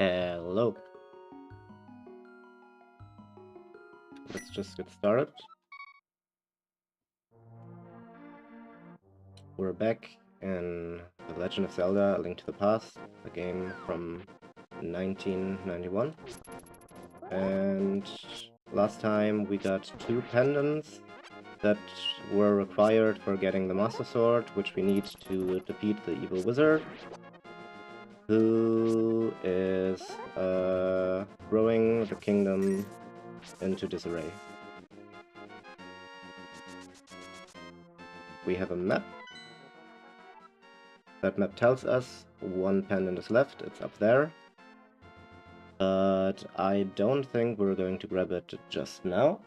Hello. Let's just get started. We're back in The Legend of Zelda: A Link to the Past, a game from 1991. And last time we got 2 pendants that were required for getting the Master Sword, which we need to defeat the evil wizard, who is throwing the kingdom into disarray. We have a map. That map tells us 1 pendant is left, it's up there. But I don't think we're going to grab it just now.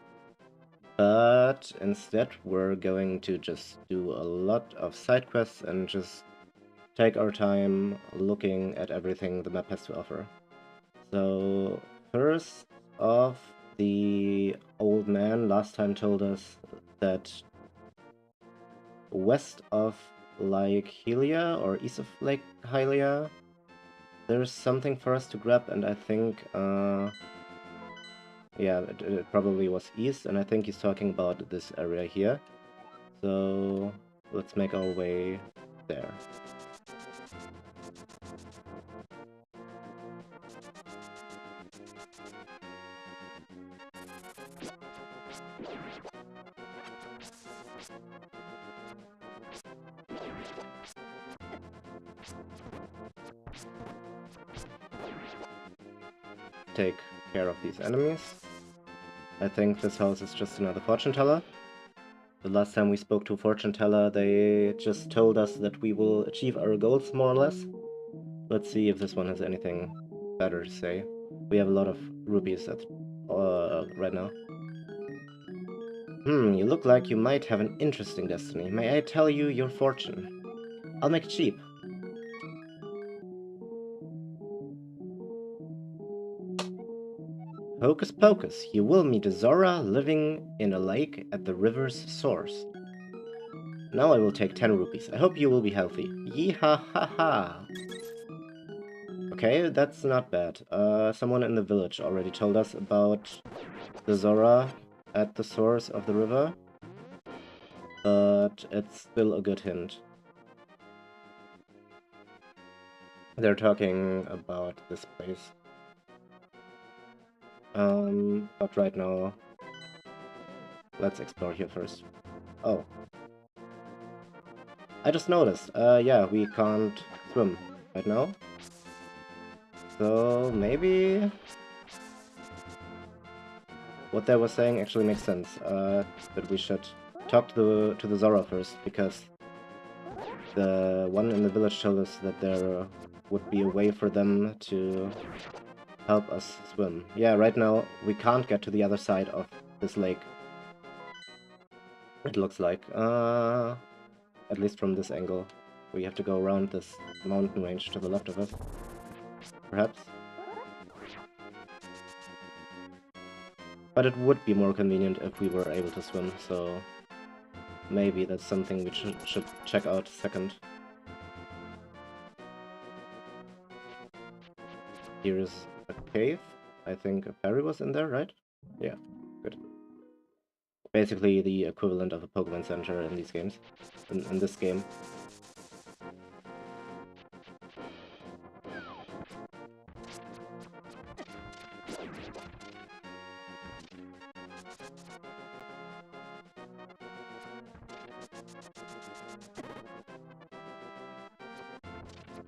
But instead we're going to just do a lot of side quests and just take our time looking at everything the map has to offer. So first off, the old man last time told us that west of Lake Hylia, or east of Lake Hylia, there's something for us to grab, and I think, yeah, it probably was east, and I think he's talking about this area here. So let's make our way there. Take care of these enemies. I think this house is just another fortune teller. The last time we spoke to a fortune teller, they just told us that we will achieve our goals, more or less. Let's see if this one has anything better to say. We have a lot of rupees right now. You look like you might have an interesting destiny. May I tell you your fortune? I'll make it cheap. Hocus pocus, you will meet a Zora living in a lake at the river's source. Now I will take 10 rupees. I hope you will be healthy. Yee-ha-ha-ha! Okay, that's not bad. Someone in the village already told us about the Zora at the source of the river. But it's still a good hint. They're talking about this place. But right now, let's explore here first. Oh. I just noticed, yeah, we can't swim right now. So maybe what they were saying actually makes sense, that we should talk to the Zora first, because the one in the village told us that there would be a way for them to help us swim. Yeah, right now we can't get to the other side of this lake. It looks like, at least from this angle. We have to go around this mountain range to the left of us. Perhaps. But it would be more convenient if we were able to swim, so maybe that's something we should check out second. Here's a cave. I think a fairy was in there, right? Yeah, good. Basically the equivalent of a Pokemon Center in these games. In this game.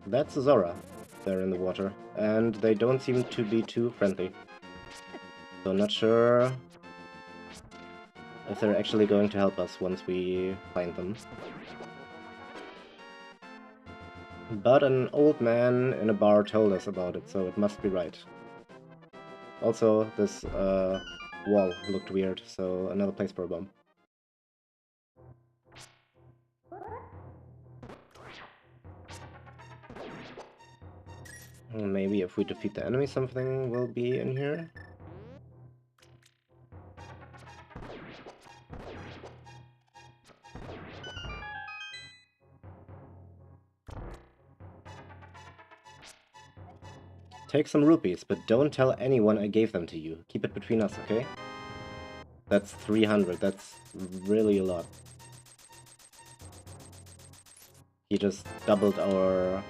That's a Zora. They're in the water. And they don't seem to be too friendly. So not sure if they're actually going to help us once we find them. But an old man in a bar told us about it, so it must be right. Also, this wall looked weird, so another place for a bomb. Maybe if we defeat the enemy, something will be in here. Take some rupees, but don't tell anyone I gave them to you. Keep it between us, okay? That's 300. That's really a lot. He just doubled our...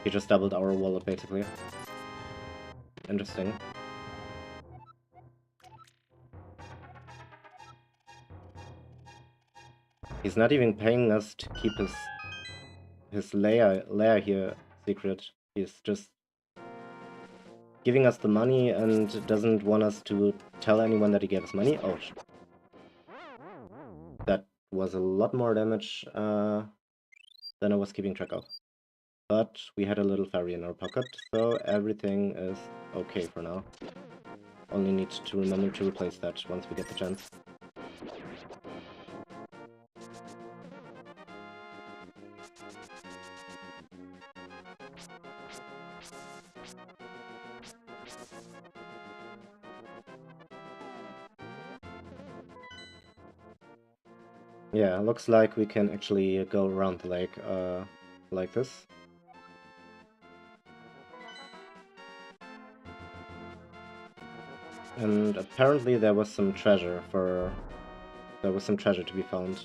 He just doubled our wallet, basically. Interesting. He's not even paying us to keep his lair here secret. He's just giving us the money and doesn't want us to tell anyone that he gave us money. Oh, that was a lot more damage than I was keeping track of. But we had a little fairy in our pocket, so everything is okay for now. Only need to remember to replace that once we get the chance. Yeah, looks like we can actually go around the lake like this. And apparently there was some treasure to be found.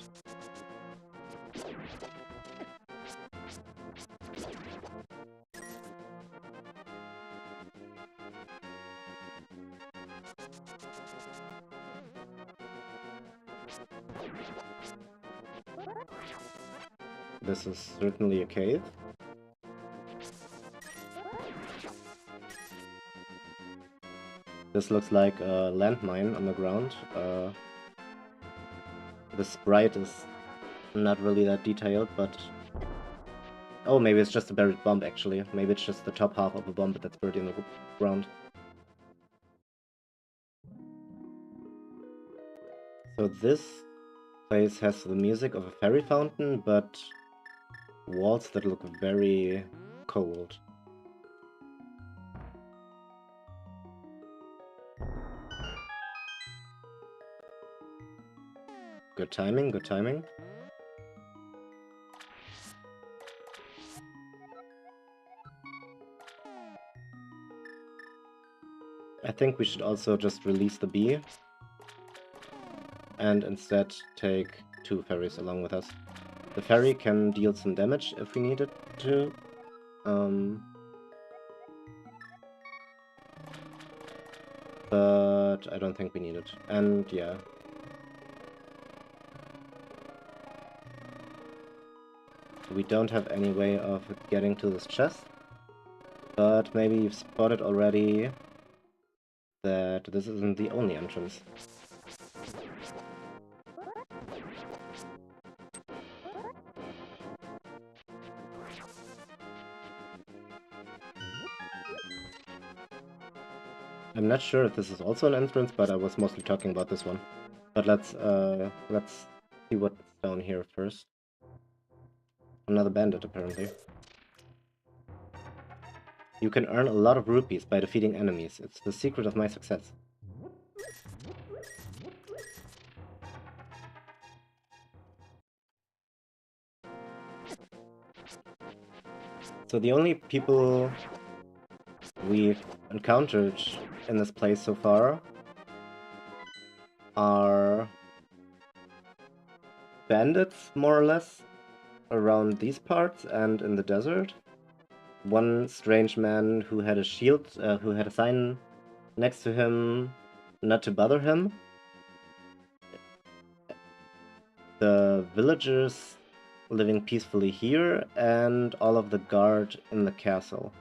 This is certainly a cave. This looks like a landmine on the ground. The sprite is not really that detailed, but... Oh, maybe it's just a buried bomb, actually. Maybe it's just the top half of a bomb that's buried in the ground. So this place has the music of a fairy fountain, but walls that look very cold. Good timing, good timing. I think we should also just release the bee and instead take 2 fairies along with us. The fairy can deal some damage if we need it to. But I don't think we need it. And yeah. We don't have any way of getting to this chest. But maybe you've spotted already that this isn't the only entrance. I'm not sure if this is also an entrance, but I was mostly talking about this one. But let's see what's down here first. Another bandit, apparently. You can earn a lot of rupees by defeating enemies. It's the secret of my success. So the only people we've encountered in this place so far are bandits, more or less, around these parts and in the desert. One strange man who had a shield, who had a sign next to him not to bother him. The villagers living peacefully here, and all of the guard in the castle.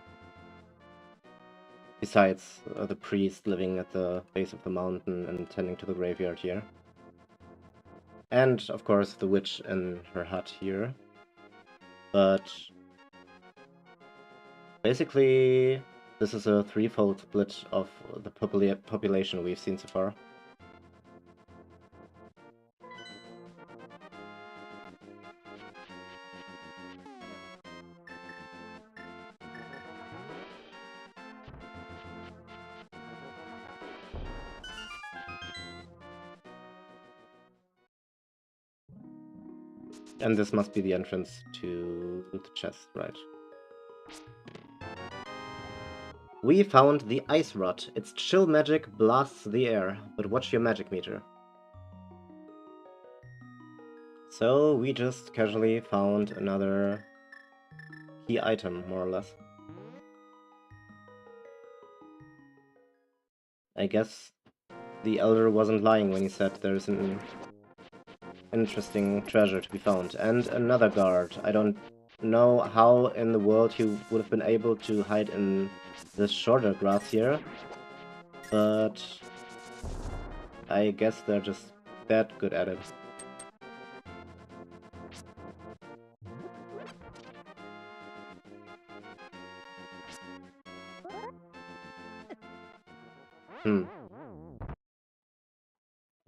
Besides the priest living at the base of the mountain and tending to the graveyard here. And, of course, the witch in her hut here. But basically, this is a threefold split of the population we've seen so far. And this must be the entrance to the chest, right? We found the ice rod. Its chill magic blasts the air, but watch your magic meter. So we just casually found another key item, more or less. I guess the Elder wasn't lying when he said there's an interesting treasure to be found. And another guard. I don't know how in the world he would have been able to hide in this shorter grass here, but I guess they're just that good at it.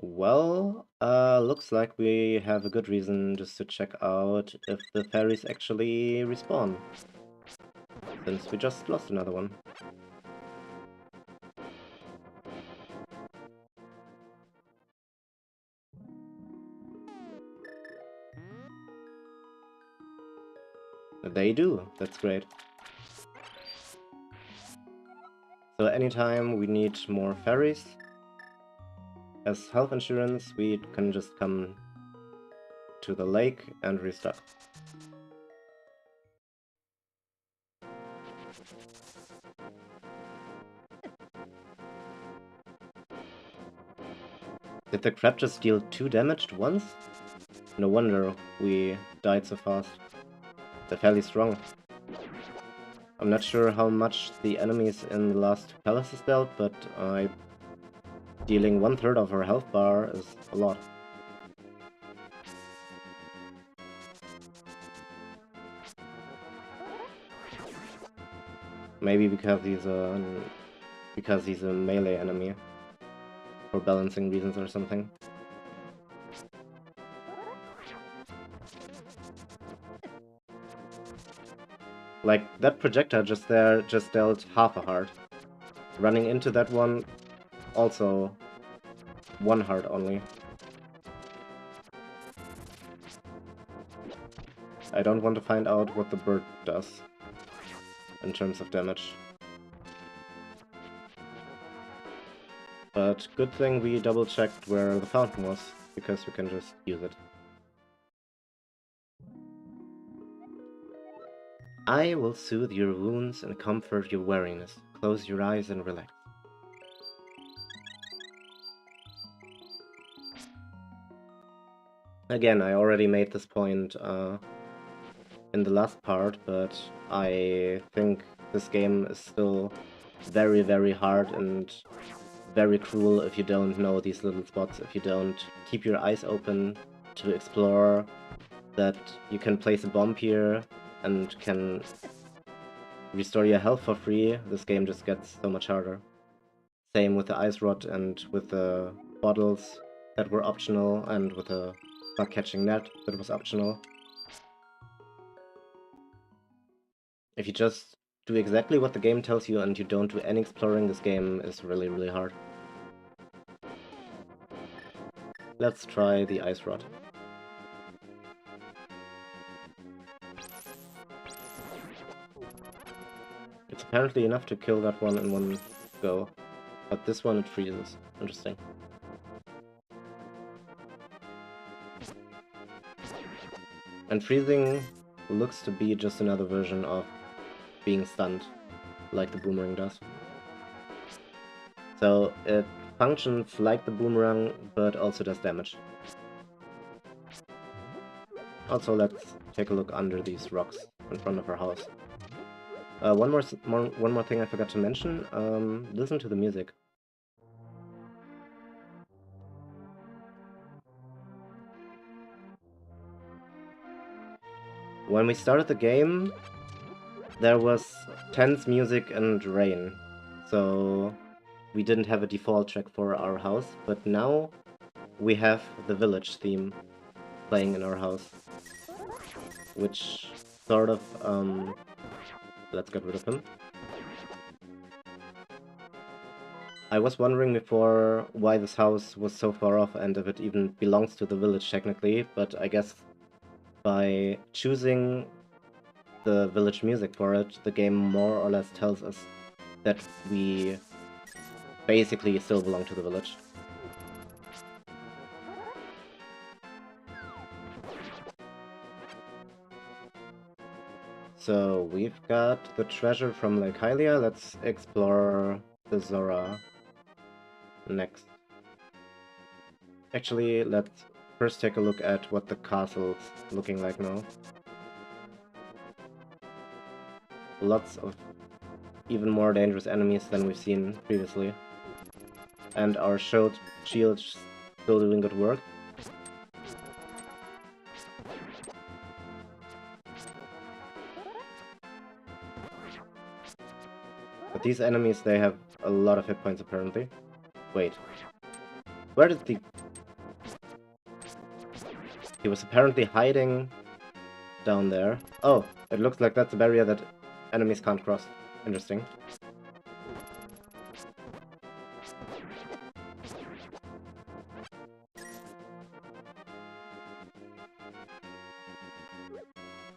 Well, looks like we have a good reason just to check out if the fairies actually respawn, since we just lost another one. They do, that's great. So anytime we need more fairies, as health insurance, we can just come to the lake and restock. Did the crab just deal 2 damage at once? No wonder we died so fast. They're fairly strong. I'm not sure how much the enemies in the last two palaces dealt, but dealing 1/3 of her health bar is a lot. Maybe because he's a melee enemy, for balancing reasons or something. Like, that projectile just there just dealt half a heart. Running into that one, also 1 heart only. I don't want to find out what the bird does in terms of damage. But good thing we double-checked where the fountain was, because we can just use it. I will soothe your wounds and comfort your weariness. Close your eyes and relax. Again, I already made this point in the last part, but I think this game is still very, very hard and very cruel if you don't know these little spots, if you don't keep your eyes open to explore that you can place a bomb here and can restore your health for free. This game just gets so much harder. Same with the ice rod and with the bottles that were optional, and with the bug catching net that was optional. If you just do exactly what the game tells you and you don't do any exploring, this game is really, really hard. Let's try the ice rod. It's apparently enough to kill that one in one go, but this one it freezes. Interesting. And freezing looks to be just another version of being stunned, like the boomerang does. So it functions like the boomerang, but also does damage. Also, let's take a look under these rocks in front of our house. One more thing I forgot to mention. Listen to the music. When we started the game, there was tense music and rain, so we didn't have a default track for our house, but now we have the village theme playing in our house, which sort of, let's get rid of him. I was wondering before why this house was so far off and if it even belongs to the village technically, but I guess by choosing the village music for it, the game more or less tells us that we basically still belong to the village. So we've got the treasure from Lake Hylia. Let's explore the Zora next. Actually, let's first take a look at what the castle's looking like now. Lots of even more dangerous enemies than we've seen previously. And our shield's still doing good work. But these enemies, they have a lot of hit points apparently. Wait. Where did the... He was apparently hiding down there. Oh, it looks like that's a barrier that enemies can't cross. Interesting.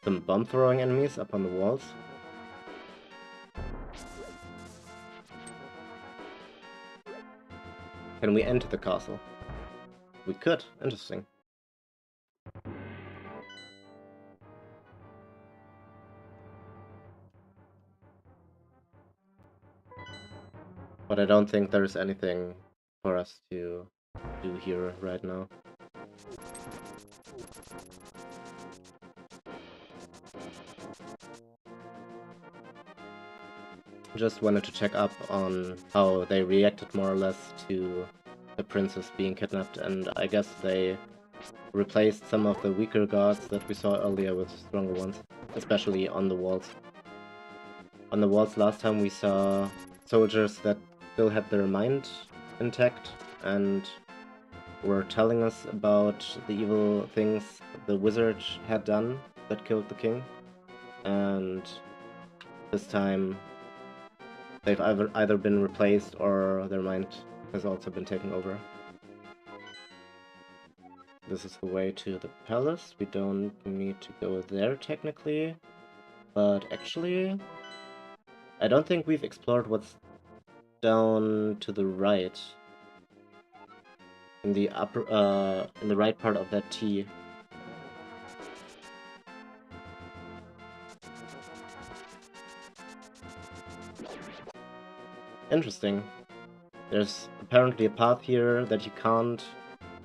Some bomb-throwing enemies up on the walls. Can we enter the castle? We could. Interesting. But I don't think there's anything for us to do here right now. Just wanted to check up on how they reacted more or less to the princess being kidnapped, and I guess they replaced some of the weaker guards that we saw earlier with stronger ones, especially on the walls. On the walls last time we saw soldiers that still had their mind intact and were telling us about the evil things the wizard had done that killed the king, and this time they've either been replaced or their mind has also been taken over. This is the way to the palace. We don't need to go there technically, but actually I don't think we've explored what's down to the right. In the upper, in the right part of that T. Interesting. There's apparently a path here that you can't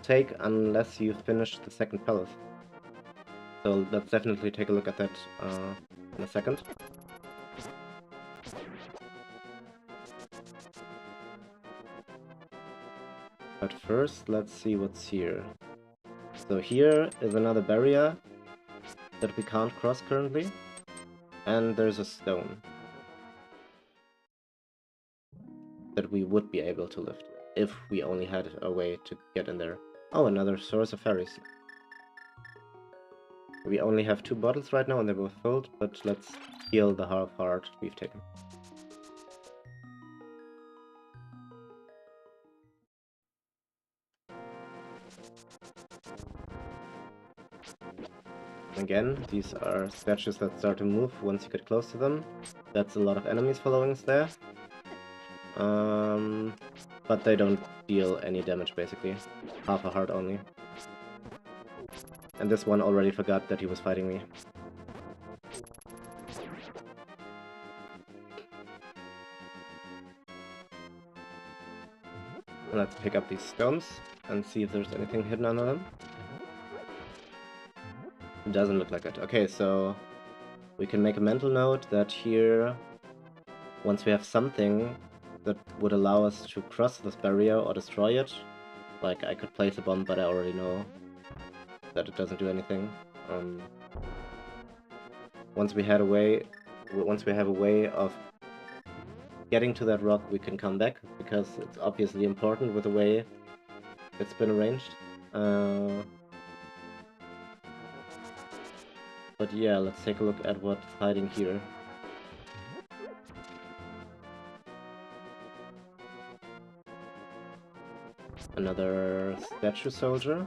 take unless you finish the second palace. So let's definitely take a look at that in a second. But first, let's see what's here. So here is another barrier that we can't cross currently. And there's a stone that we would be able to lift if we only had a way to get in there. Oh, another source of fairies. We only have 2 bottles right now and they're both filled, but let's heal the half heart we've taken. Again, these are statues that start to move once you get close to them. That's a lot of enemies following us there. But they don't deal any damage basically. Half a heart only. And this one already forgot that he was fighting me. Let's pick up these stones and see if there's anything hidden under them. It doesn't look like it. Okay, so we can make a mental note that here, once we have something that would allow us to cross this barrier or destroy it, like I could place a bomb, but I already know that it doesn't do anything. Once we have a way of getting to that rock, we can come back, because it's obviously important with the way it's been arranged. But yeah, let's take a look at what's hiding here. Another statue soldier.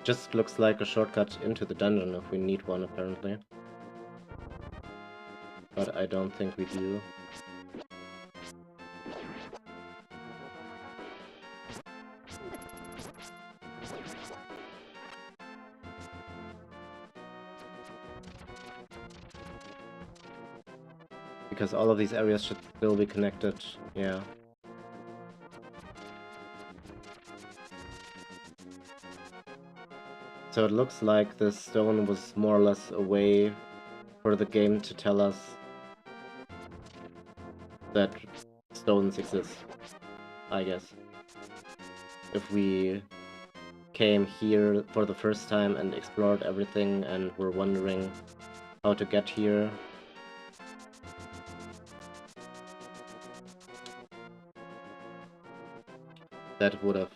Just looks like a shortcut into the dungeon if we need one, apparently. But I don't think we do. Because all of these areas should still be connected, yeah. So it looks like this stone was more or less a way for the game to tell us that stones exist, I guess. If we came here for the first time and explored everything and were wondering how to get here, that would have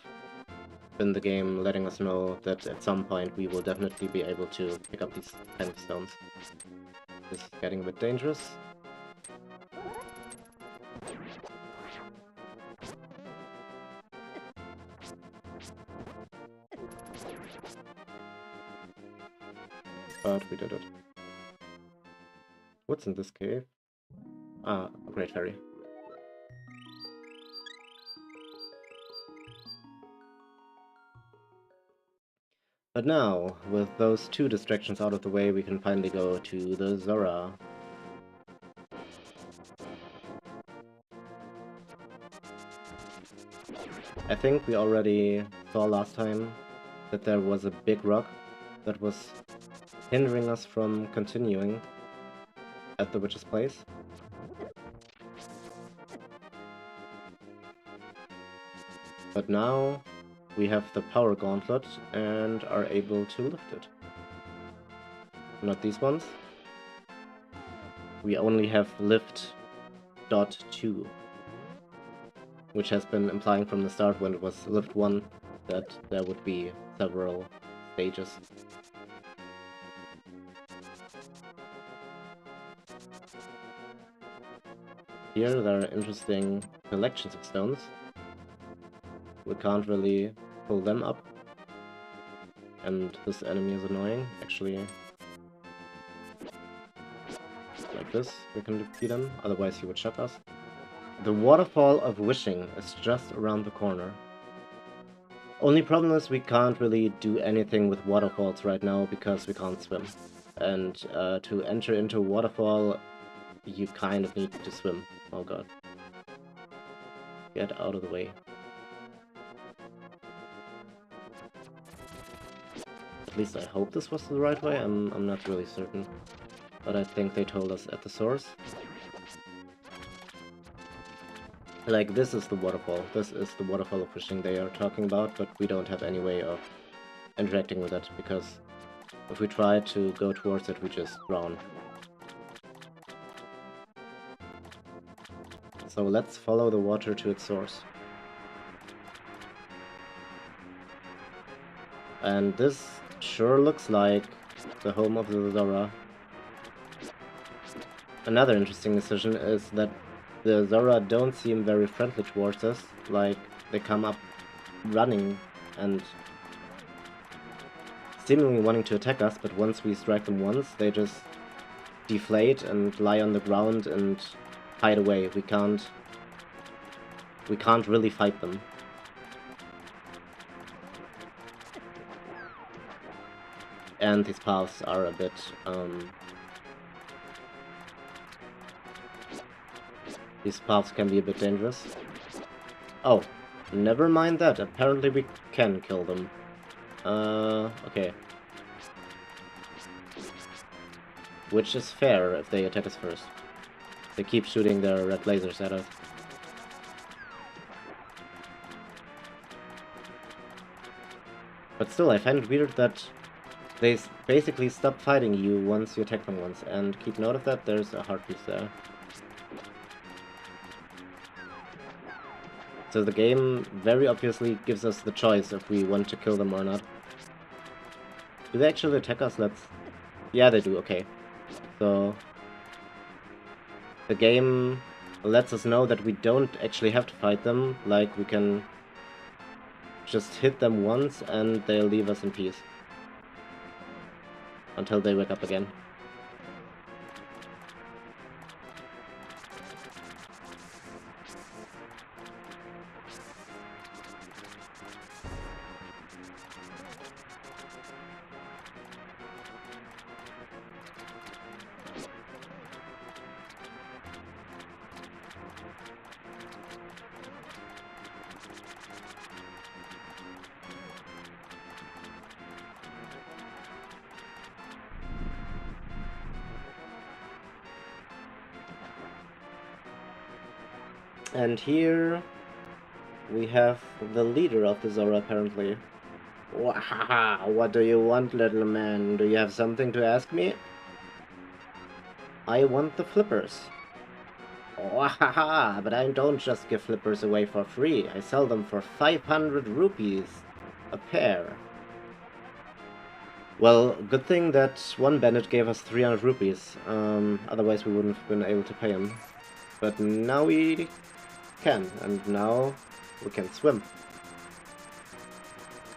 been the game letting us know that at some point we will definitely be able to pick up these kind of stones. This is getting a bit dangerous. But we did it. What's in this cave? Ah, a great fairy. But now, with those two distractions out of the way, we can finally go to the Zora. I think we already saw last time that there was a big rock that was hindering us from continuing at the witch's place. But now we have the power gauntlet and are able to lift it. Not these ones. We only have lift dot 2, which has been implying from the start when it was lift 1 that there would be several stages. Here there are interesting collections of stones. We can't really pull them up. And this enemy is annoying, actually. Like this, we can defeat him, otherwise he would shock us. The Waterfall of Wishing is just around the corner. Only problem is we can't really do anything with waterfalls right now because we can't swim. And to enter into a waterfall, you kind of need to swim. Oh god. Get out of the way. At least I hope this was the right way, I'm not really certain. But I think they told us at the source. Like, this is the waterfall. This is the waterfall of wishing they are talking about, but we don't have any way of interacting with it, because if we try to go towards it, we just drown. So let's follow the water to its source. And this sure looks like the home of the Zora. Another interesting decision is that the Zora don't seem very friendly towards us. Like, they come up running and seemingly wanting to attack us, but once we strike them once, they just deflate and lie on the ground and hide away. We can't really fight them. And these paths are a bit these paths can be a bit dangerous. Oh, never mind that. Apparently we can kill them. Okay. Which is fair if they attack us first. They keep shooting their red lasers at us. But still, I find it weird that they basically stop fighting you once you attack them once. And keep note of that, there's a heart piece there. So the game very obviously gives us the choice if we want to kill them or not. Do they actually attack us? Yeah, they do, okay. So the game lets us know that we don't actually have to fight them, like we can just hit them once and they'll leave us in peace. until they wake up again. And here we have the leader of the Zora, apparently. Wahaha! What do you want, little man? Do you have something to ask me? I want the flippers. Wahaha! But I don't just give flippers away for free. I sell them for 500 rupees a pair. Well, good thing that one bandit gave us 300 rupees. Otherwise we wouldn't have been able to pay him. But now we can, and now we can swim.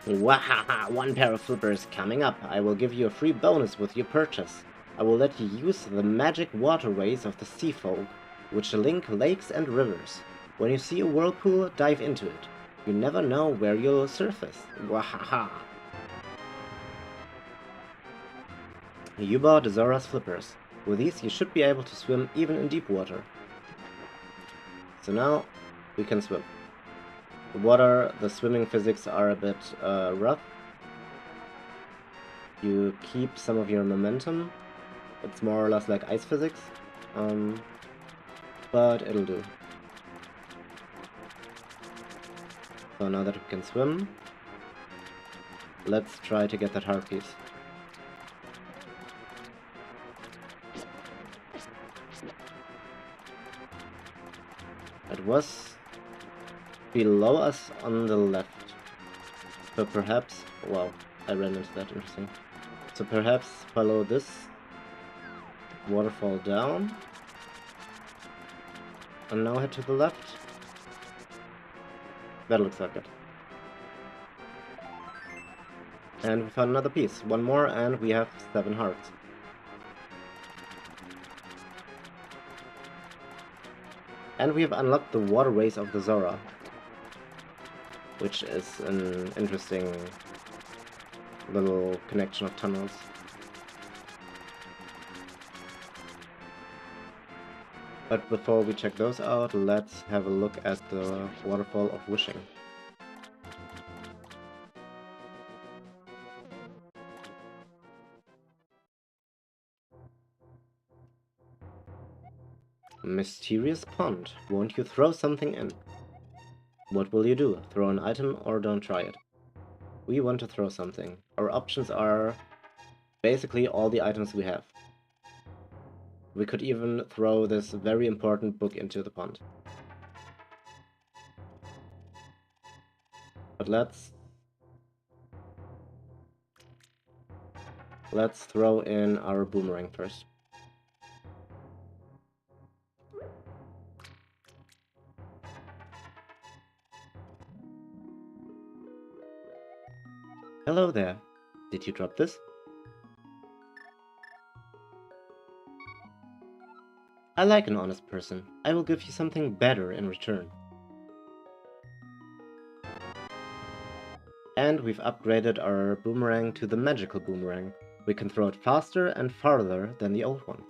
Wahaha! One pair of flippers coming up. I will give you a free bonus with your purchase. I will let you use the magic waterways of the sea folk, which link lakes and rivers. When you see a whirlpool, dive into it. You never know where you'll surface. Wahaha! You bought Zora's flippers. With these you should be able to swim even in deep water. So now we can swim. The water, the swimming physics are a bit rough. You keep some of your momentum. It's more or less like ice physics. But it'll do. So now that we can swim, let's try to get that heart piece. It was below us on the left. So perhaps... wow, I ran into that, interesting. So perhaps follow this waterfall down. And now head to the left. That looks like it. And we found another piece. One more and we have 7 hearts. And we have unlocked the waterways of the Zora, which is an interesting little connection of tunnels. But before we check those out, let's have a look at the Waterfall of Wishing. Mysterious pond. Won't you throw something in? What will you do? Throw an item or don't try it? We want to throw something. Our options are basically all the items we have. We could even throw this very important book into the pond. But let's throw in our boomerang first. Hello there. Did you drop this? I like an honest person. I will give you something better in return. And we've upgraded our boomerang to the magical boomerang. We can throw it faster and farther than the old one.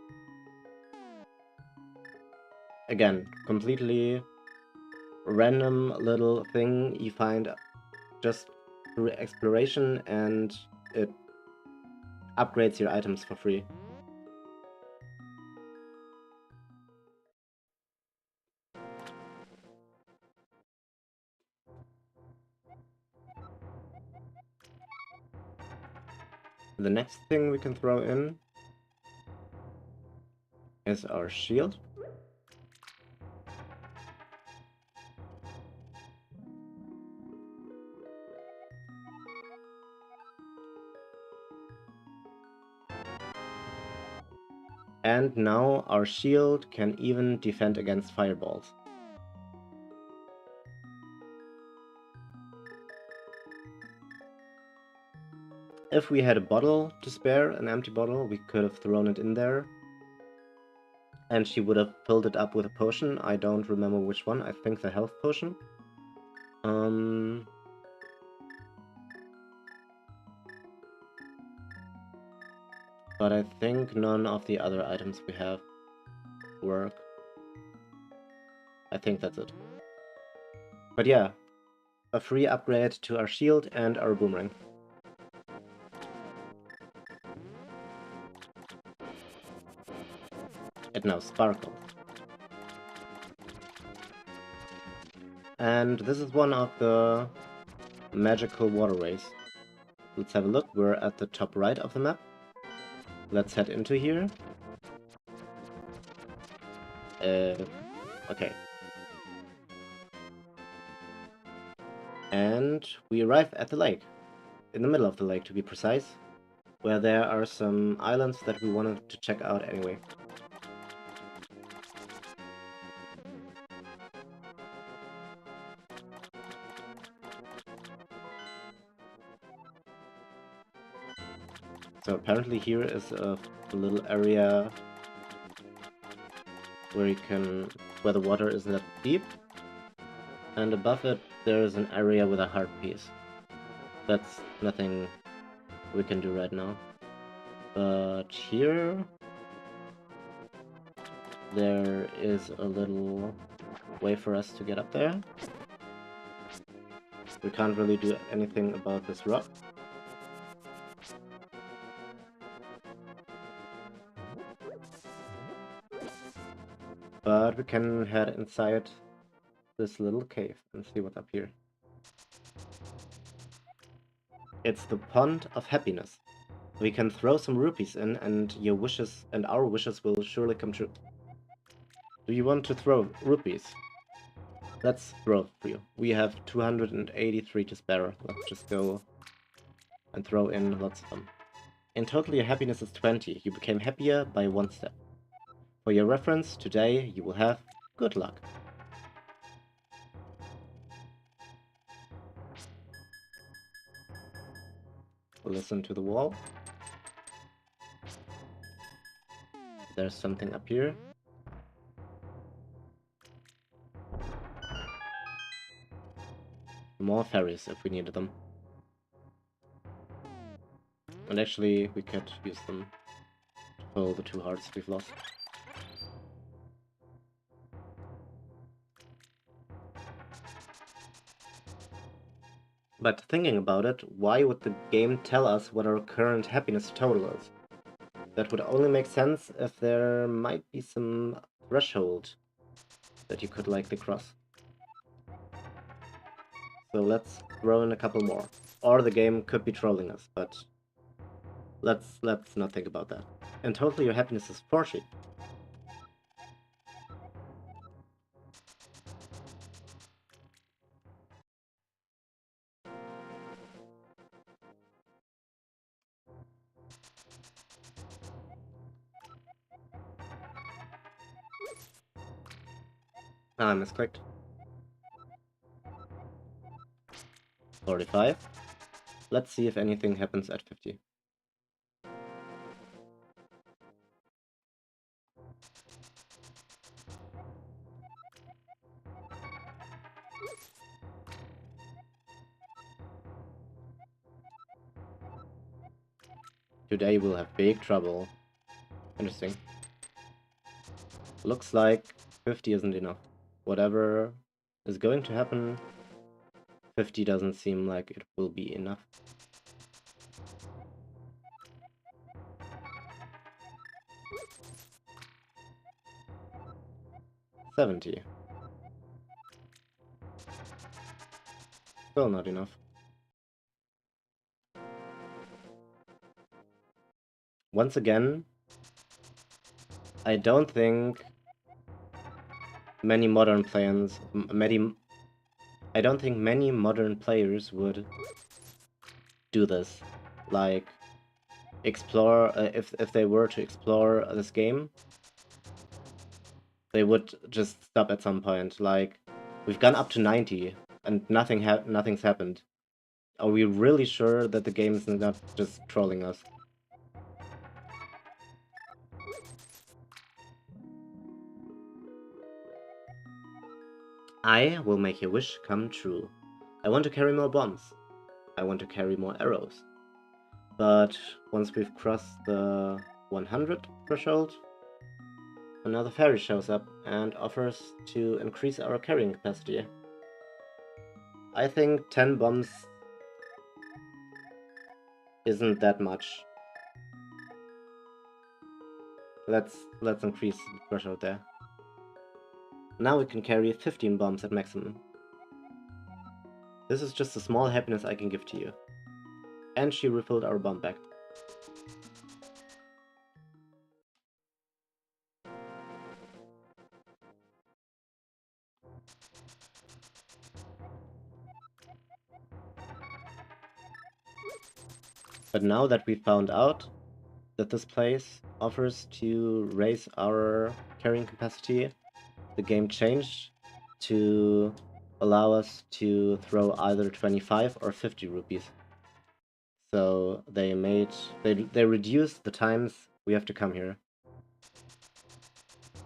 Again, completely random little thing you find just through exploration, and it upgrades your items for free. The next thing we can throw in is our shield. And now our shield can even defend against fireballs. If we had a bottle to spare, an empty bottle, we could have thrown it in there. And she would have filled it up with a potion. I don't remember which one. I think the health potion. But I think none of the other items we have work. I think that's it. But yeah, a free upgrade to our shield and our boomerang. It now sparkles. And this is one of the magical waterways. Let's have a look. We're at the top right of the map. Let's head into here. Okay. And we arrive at the lake. In the middle of the lake, to be precise. Where there are some islands that we wanted to check out anyway. So apparently here is a little area where where the water isn't that deep, and above it there is an area with a heart piece. That's nothing we can do right now. But here there is a little way for us to get up there. We can't really do anything about this rock. But we can head inside this little cave and see what's up here. It's the Pond of Happiness. We can throw some rupees in and your wishes and our wishes will surely come true. Do you want to throw rupees? Let's throw for you. We have 283 to spare. Let's just go and throw in lots of them. In total your happiness is 20. You became happier by 1 step. For your reference, today you will have good luck. Listen to the wall. There's something up here. More fairies if we needed them. And actually, we could use them to fill the 2 hearts we've lost. But thinking about it, why would the game tell us what our current happiness total is? That would only make sense if there might be some threshold that you could likely cross. So let's throw in a couple more. Or the game could be trolling us, but let's not think about that. In total your happiness is 40. Ah, I misclicked. 45. Let's see if anything happens at 50. Today we'll have big trouble. Interesting. Looks like 50 isn't enough. Whatever is going to happen, 50 doesn't seem like it will be enough. $70. Still not enough. Once again, I don't think many modern players would do this. Like, explore, if they were to explore this game, they would just stop at some point. Like, we've gone up to 90 and nothing's happened. Are we really sure that the game is not just trolling us? I will make your wish come true. I want to carry more bombs. I want to carry more arrows. But once we've crossed the 100 threshold, another fairy shows up and offers to increase our carrying capacity. I think 10 bombs isn't that much. Let's increase the threshold there. Now we can carry 15 bombs at maximum. This is just a small happiness I can give to you. And she refilled our bomb bag. But now that we found out that this place offers to raise our carrying capacity, the game changed to allow us to throw either 25 or 50 rupees. So they reduced the times we have to come here.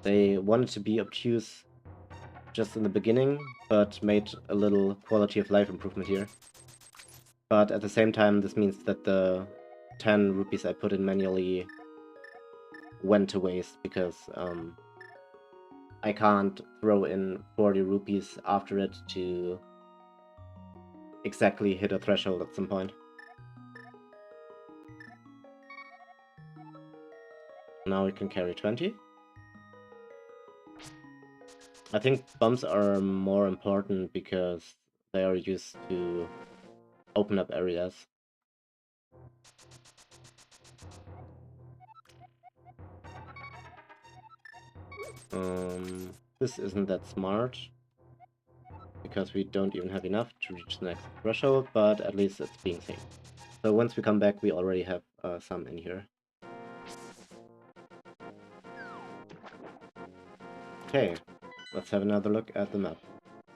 They wanted to be obtuse just in the beginning, but made a little quality of life improvement here. But at the same time, this means that the 10 rupees I put in manually went to waste, because I can't throw in 40 rupees after it to exactly hit a threshold at some point. Now we can carry 20. I think bombs are more important because they are used to open up areas. This isn't that smart, because we don't even have enough to reach the next threshold, but at least it's being safe. So once we come back, we already have some in here. Okay, let's have another look at the map.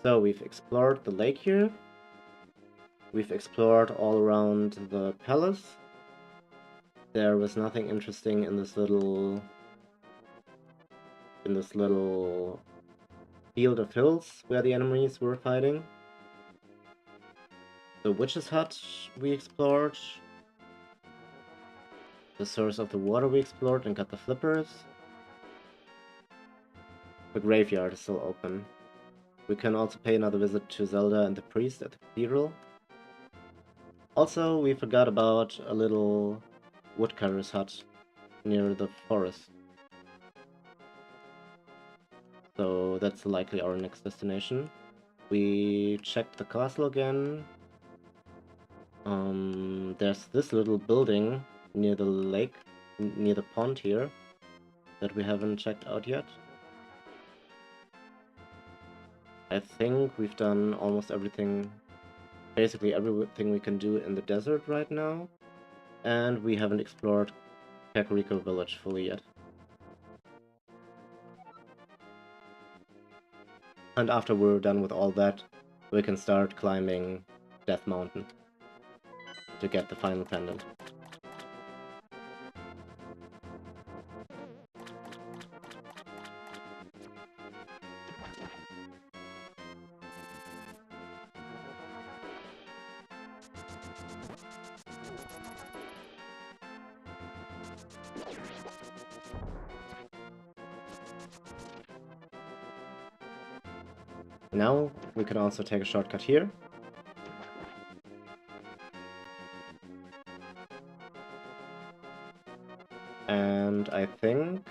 So we've explored the lake here. We've explored all around the palace. There was nothing interesting in this little field of hills where the enemies were fighting. The witch's hut we explored. The source of the water we explored and got the flippers. The graveyard is still open. We can also pay another visit to Zelda and the priest at the cathedral. Also, we forgot about a little woodcutter's hut near the forest. So that's likely our next destination. We checked the castle again. There's this little building near the lake, near the pond here, that we haven't checked out yet. I think we've done almost everything, basically everything we can do in the desert right now, and we haven't explored Kakariko village fully yet. And after we're done with all that, we can start climbing Death Mountain to get the final pendant. Now we can also take a shortcut here. And I think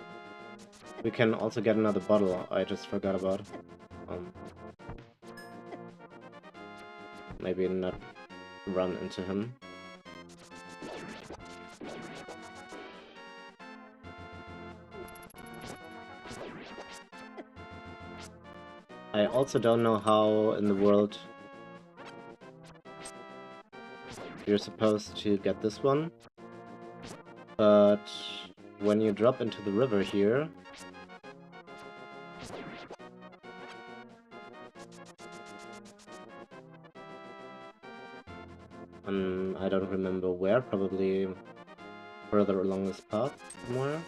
we can also get another bottle I just forgot about. Maybe not run into him. I also don't know how in the world you're supposed to get this one, but when you drop into the river here, I don't remember where, probably further along this path somewhere.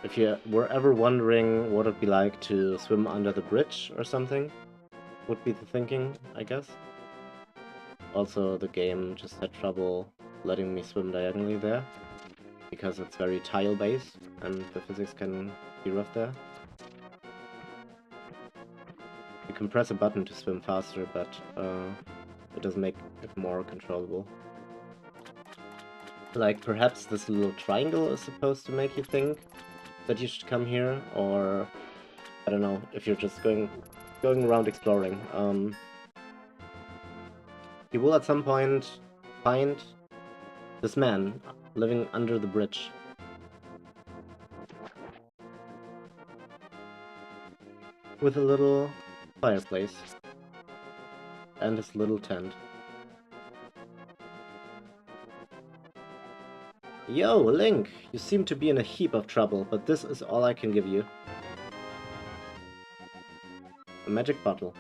If you were ever wondering what it'd be like to swim under the bridge or something, would be the thinking, I guess. Also, the game just had trouble letting me swim diagonally there, because it's very tile-based, and the physics can be rough there. You can press a button to swim faster, but it doesn't make it more controllable. Like, perhaps this little triangle is supposed to make you think that you should come here, or I don't know, if you're just going around exploring. You will at some point find this man living under the bridge. With a little fireplace. And his little tent. Yo, Link! You seem to be in a heap of trouble, but this is all I can give you. A magic bottle.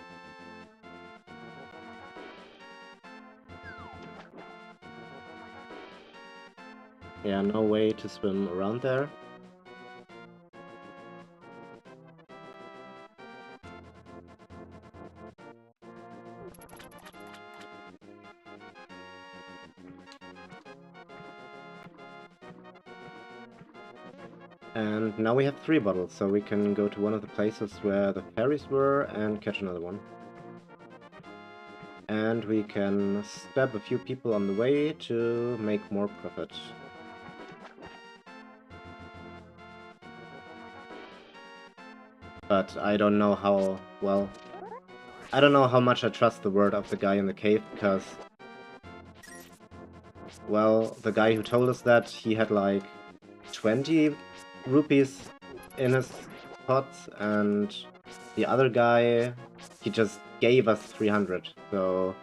Yeah, no way to swim around there. And now we have 3 bottles, so we can go to one of the places where the fairies were and catch another one. And we can stab a few people on the way to make more profit. But I don't know how, well, I don't know how much I trust the word of the guy in the cave, because, well, the guy who told us that, he had like 20 rupees in his pots, and the other guy, he just gave us 300, so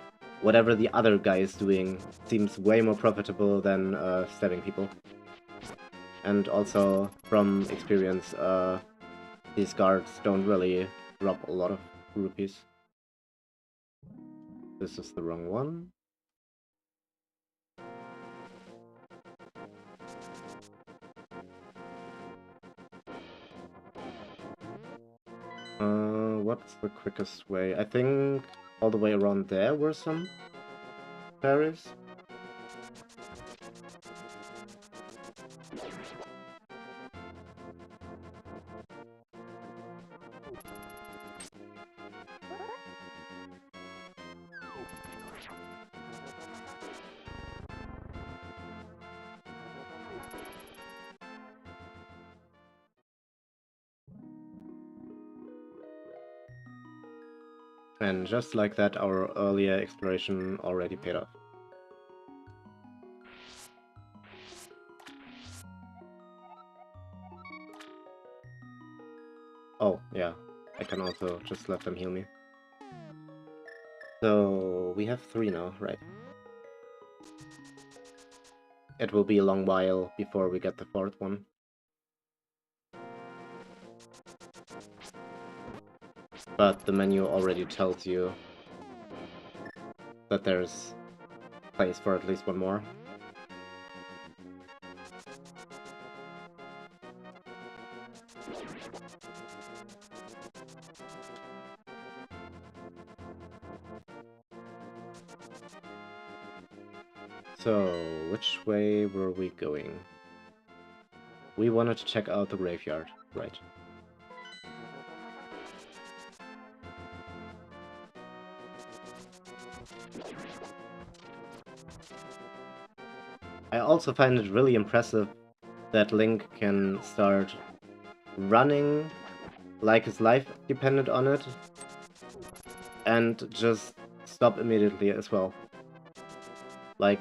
whatever the other guy is doing seems way more profitable than stabbing people. And also, from experience, these guards don't really drop a lot of rupees. This is the wrong one. What's the quickest way? I think all the way around there were some fairies. And just like that, our earlier exploration already paid off. Oh, yeah. I can also just let them heal me. So, we have 3 now, right? It will be a long while before we get the 4th one. But the menu already tells you that there's place for at least 1 more. So, which way were we going? We wanted to check out the graveyard, right? I also find it really impressive that Link can start running like his life depended on it, and just stop immediately as well. Like,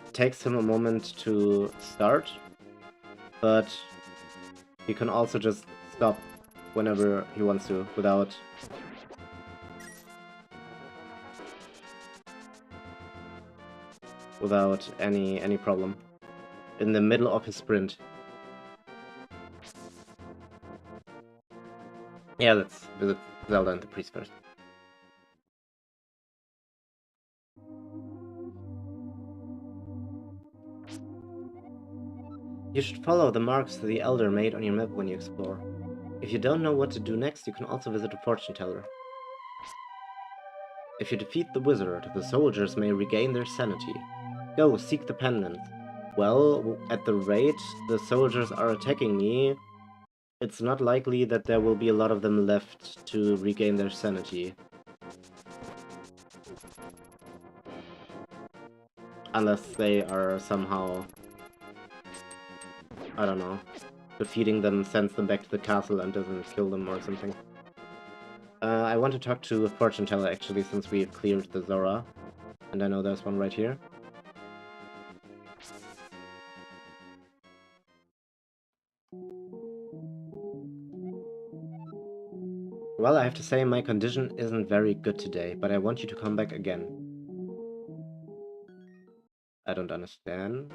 it takes him a moment to start, but he can also just stop whenever he wants to without any problem in the middle of his sprint. Yeah, let's visit Zelda and the priest first. You should follow the marks the Elder made on your map when you explore. If you don't know what to do next, you can also visit a fortune teller. If you defeat the wizard, the soldiers may regain their sanity. Go, seek the pendant. Well, at the rate the soldiers are attacking me, it's not likely that there will be a lot of them left to regain their sanity. Unless they are somehow, I don't know, defeating them sends them back to the castle and doesn't kill them or something. I want to talk to a fortune teller actually, since we've cleared the Zora. And I know there's one right here. Well, I have to say my condition isn't very good today, but I want you to come back again. I don't understand.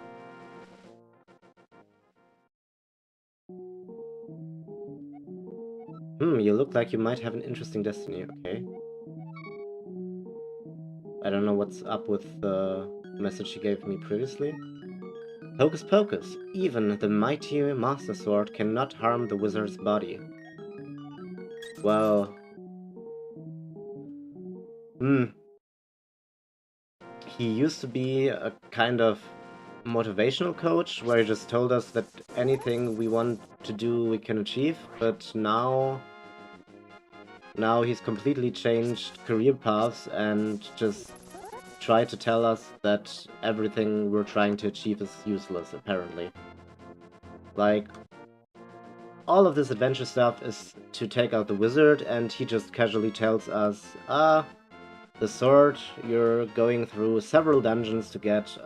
You look like you might have an interesting destiny, okay. I don't know what's up with the message she gave me previously. Hocus pocus! Even the mighty Master Sword cannot harm the wizard's body. Well... He used to be a kind of motivational coach, where he just told us that anything we want to do we can achieve, but now he's completely changed career paths and just tried to tell us that everything we're trying to achieve is useless, apparently. Like, all of this adventure stuff is to take out the wizard, and he just casually tells us, the sword you're going through several dungeons to get,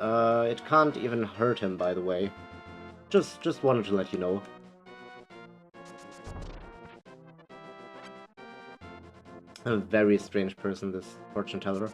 it can't even hurt him, by the way. Just wanted to let you know. A very strange person, this fortune teller.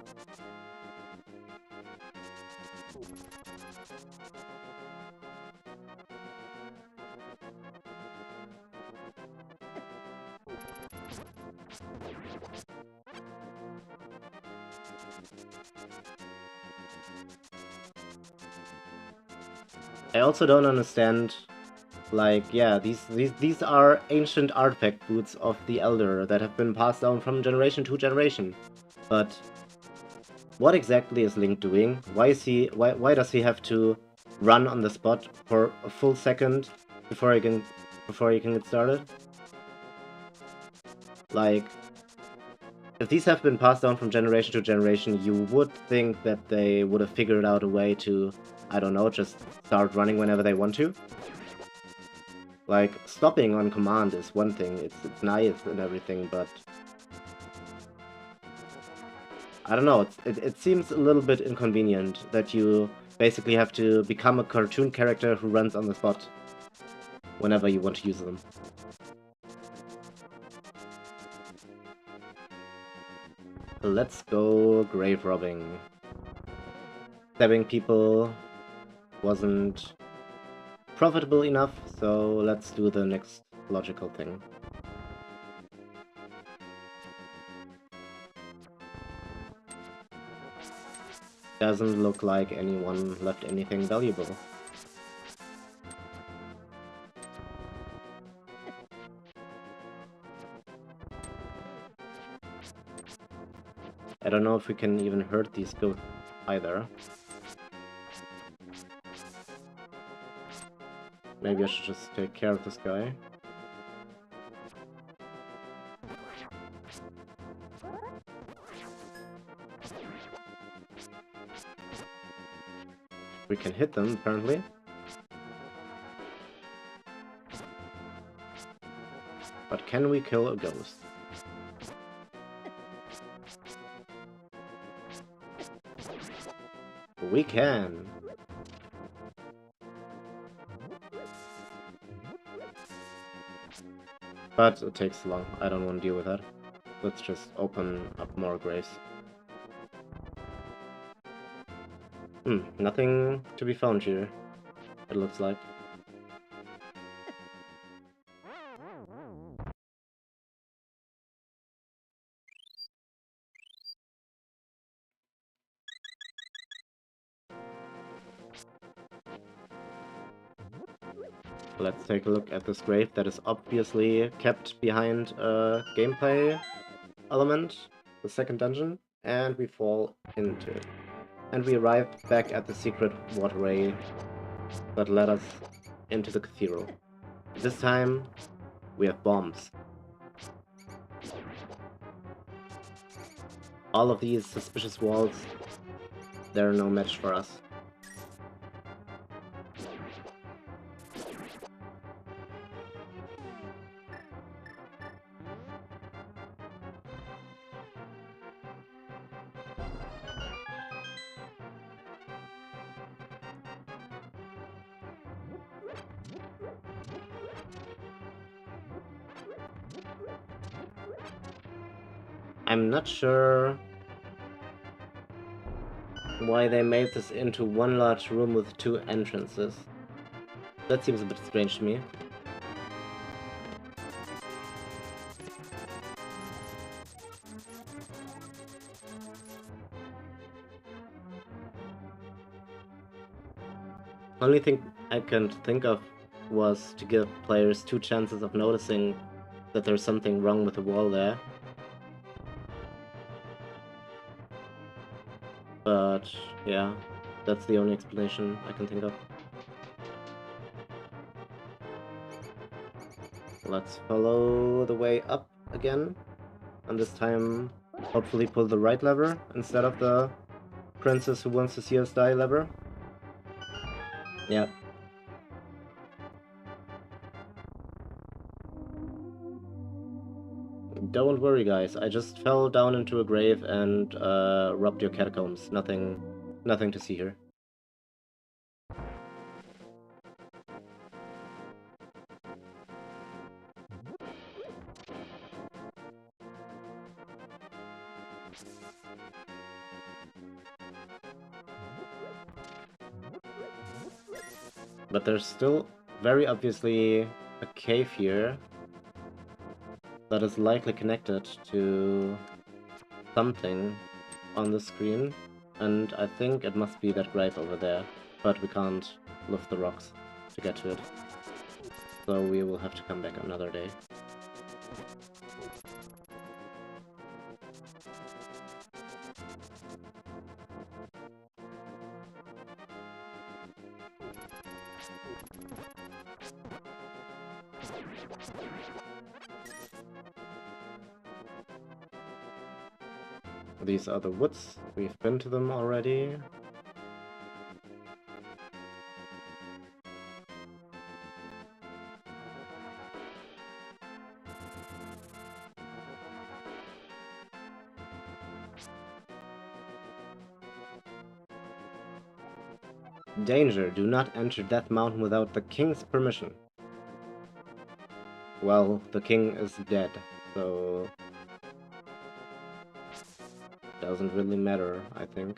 I also don't understand, like, yeah, these are ancient artifact boots of the Elder that have been passed down from generation to generation. But what exactly is Link doing? Why does he have to run on the spot for a full second before he can get started? Like, if these have been passed down from generation to generation, you would think that they would have figured out a way to, I don't know, just start running whenever they want to. Like, stopping on command is one thing, it's nice and everything, but... I don't know, it seems a little bit inconvenient that you basically have to become a cartoon character who runs on the spot whenever you want to use them. Let's go grave robbing. Stabbing people wasn't profitable enough, so let's do the next logical thing. Doesn't look like anyone left anything valuable. I don't know if we can even hurt these goats either. Maybe I should just take care of this guy. We can hit them, apparently. But can we kill a ghost? We can! But it takes long. I don't want to deal with that. Let's just open up more graves. Nothing to be found here, it looks like. Let's take a look at this grave that is obviously kept behind a gameplay element, the second dungeon, and we fall into it. And we arrive back at the secret waterway that led us into the cathedral. This time, we have bombs. All of these suspicious walls, they're no match for us. I'm not sure why they made this into one large room with two entrances. That seems a bit strange to me. Only thing I can think of was to give players two chances of noticing that there's something wrong with the wall there. But yeah, that's the only explanation I can think of. Let's follow the way up again, and this time hopefully pull the right lever instead of the princess who wants to see us die lever. Yeah. Don't worry guys, I just fell down into a grave and robbed your catacombs. Nothing to see here. But there's still very obviously a cave here that is likely connected to something on the screen, and I think it must be that grave over there, but we can't lift the rocks to get to it. So we will have to come back another day. These are the woods. We've been to them already. Danger! Do not enter Death Mountain without the king's permission. Well, the king is dead, so doesn't really matter, I think.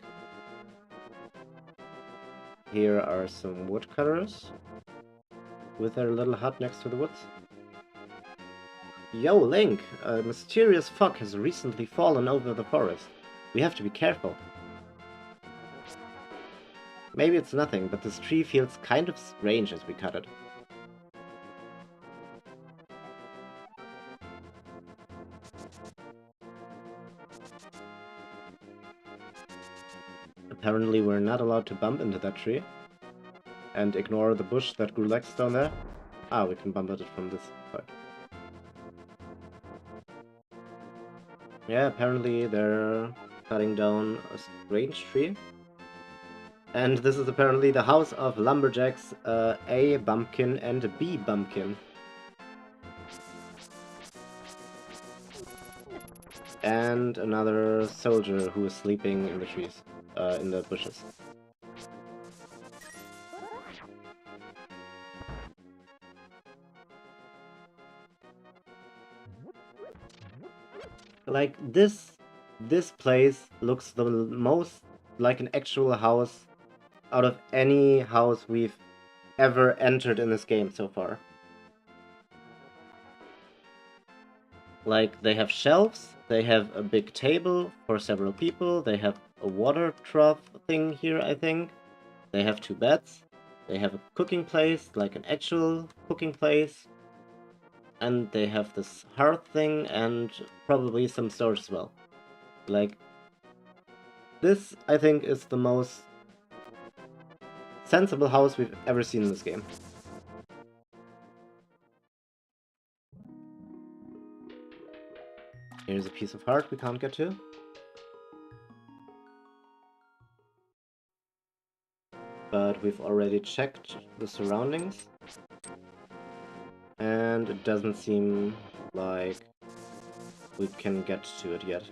Here are some woodcutters with their little hut next to the woods. Yo, Link! A mysterious fog has recently fallen over the forest. We have to be careful. Maybe it's nothing, but this tree feels kind of strange as we cut it. Apparently we're not allowed to bump into that tree. And ignore the bush that grew legs down there. Ah, we can bump at it from this part. Yeah, apparently they're cutting down a strange tree. And this is apparently the house of lumberjacks A. Bumpkin and B. Bumpkin. And another soldier who is sleeping in the trees, in the bushes. Like, this place looks the most like an actual house out of any house we've ever entered in this game so far. Like, they have shelves, they have a big table for several people, they have a water trough thing here, I think. They have two beds. They have a cooking place, like an actual cooking place. And they have this hearth thing and probably some storage as well. Like, this, I think, is the most sensible house we've ever seen in this game. Here's a piece of heart we can't get to. But we've already checked the surroundings. And it doesn't seem like we can get to it yet.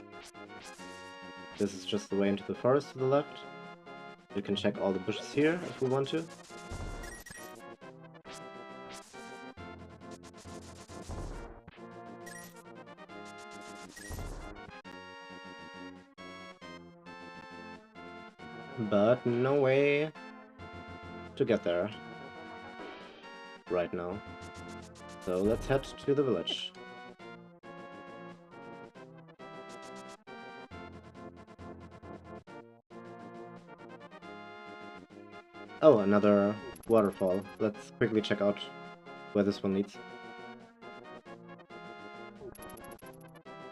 This is just the way into the forest to the left. We can check all the bushes here if we want to. But no way to get there right now. So let's head to the village. Oh, another waterfall. Let's quickly check out where this one leads.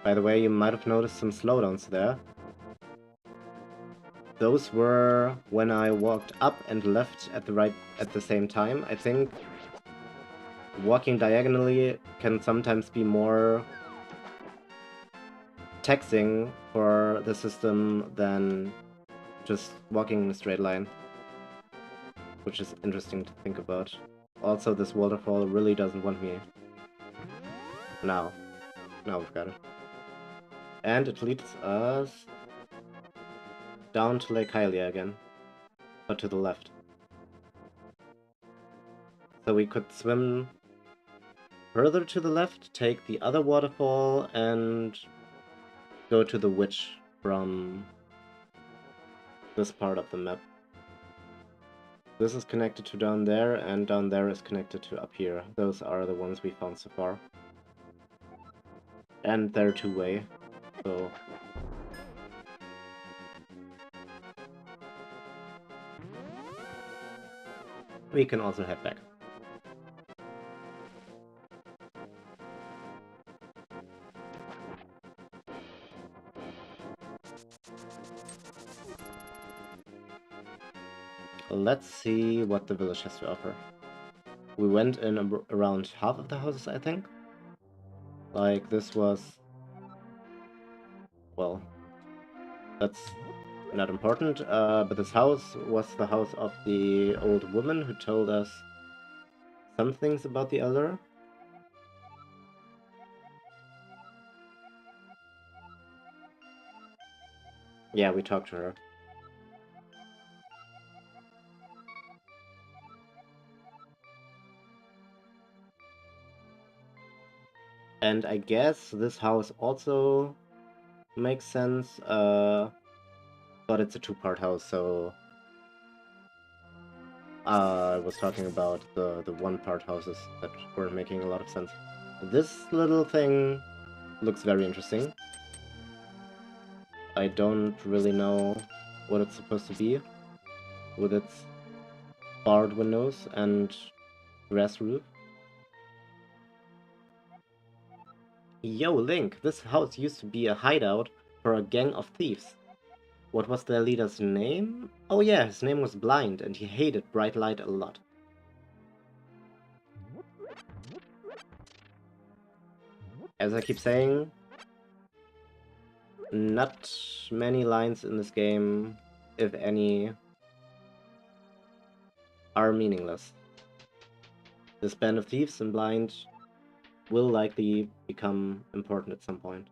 By the way, you might have noticed some slowdowns there. Those were when I walked up and left at the same time. I think walking diagonally can sometimes be more taxing for the system than just walking in a straight line, which is interesting to think about. Also, this waterfall really doesn't want me. Now we've got it. And it leads us down to Lake Hylia again, but to the left. So we could swim further to the left, take the other waterfall, and go to the witch from this part of the map. This is connected to down there, and down there is connected to up here. Those are the ones we found so far. And they're two-way, so... we can also head back. Let's see what the village has to offer. We went in around half of the houses, I think. Like, this was... well, that's not important, but this house was the house of the old woman who told us some things about the Elder. Yeah, we talked to her. And I guess this house also makes sense, but it's a two-part house, so... I was talking about the one-part houses that were making a lot of sense. This little thing looks very interesting. I don't really know what it's supposed to be, with its barred windows and grass roof. Yo, Link, this house used to be a hideout for a gang of thieves. What was their leader's name? Oh yeah, his name was Blind, and he hated bright light a lot. As I keep saying, not many lines in this game, if any, are meaningless. This band of thieves and Blind will likely become important at some point.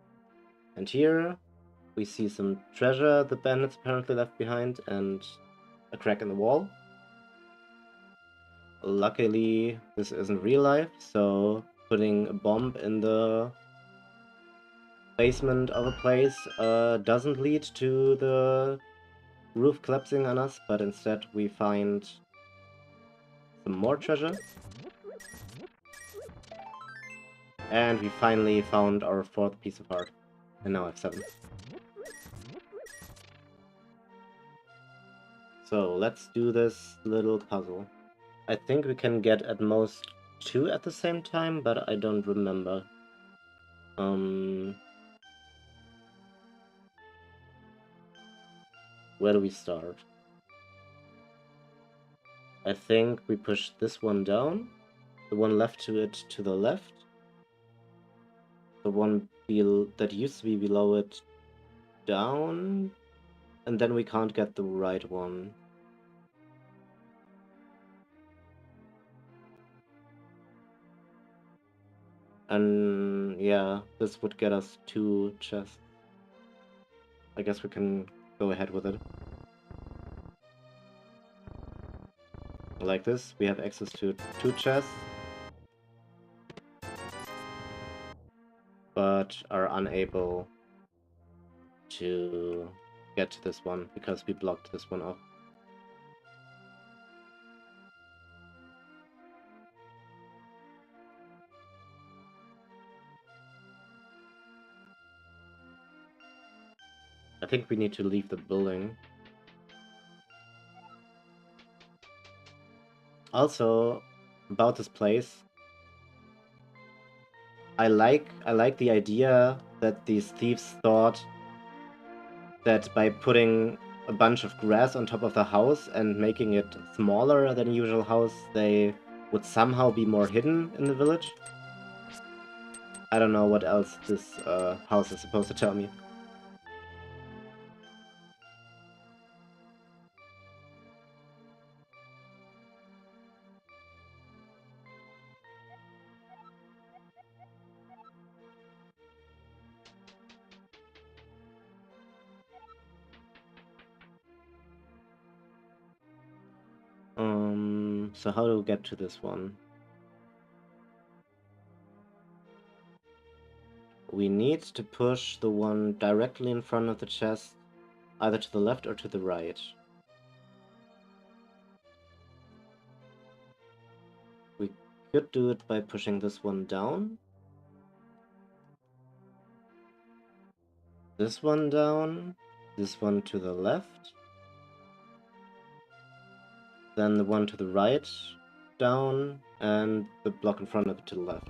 And here we see some treasure the bandits apparently left behind and a crack in the wall. Luckily, this isn't real life, so putting a bomb in the basement of a place doesn't lead to the roof collapsing on us, but instead we find some more treasure. And we finally found our fourth piece of art. And now I have 7. So let's do this little puzzle. I think we can get at most 2 at the same time, but I don't remember. Where do we start? I think we push this one down, the one left to it to the left, the one that used to be below it down, and then we can't get the right one. And yeah, this would get us 2 chests. I guess we can go ahead with it. Like this, we have access to 2 chests, but are unable to get to this one because we blocked this one off. I think we need to leave the building. Also, about this place, I like the idea that these thieves thought that by putting a bunch of grass on top of the house and making it smaller than a usual house, they would somehow be more hidden in the village. I don't know what else this house is supposed to tell me. So how do we get to this one? We need to push the one directly in front of the chest, either to the left or to the right. We could do it by pushing this one down. This one down. This one to the left. Then the one to the right down, and the block in front of it to the left.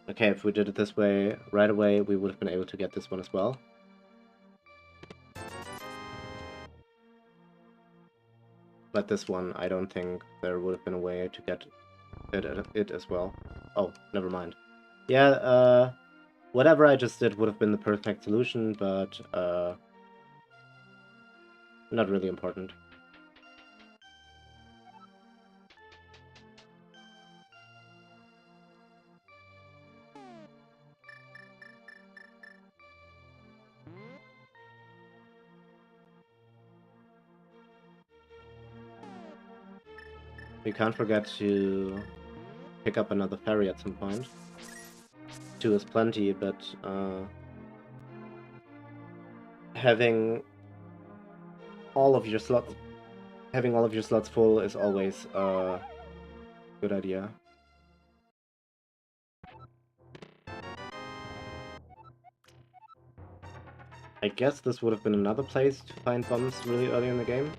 Okay, if we did it this way right away, we would have been able to get this one as well. But this one, I don't think there would have been a way to get it as well. Oh, never mind. Yeah, whatever I just did would have been the perfect solution, but not really important. We can't forget to pick up another ferry at some point. 2 is plenty, but having all of your slots full is always a good idea. I guess this would have been another place to find bombs really early in the game.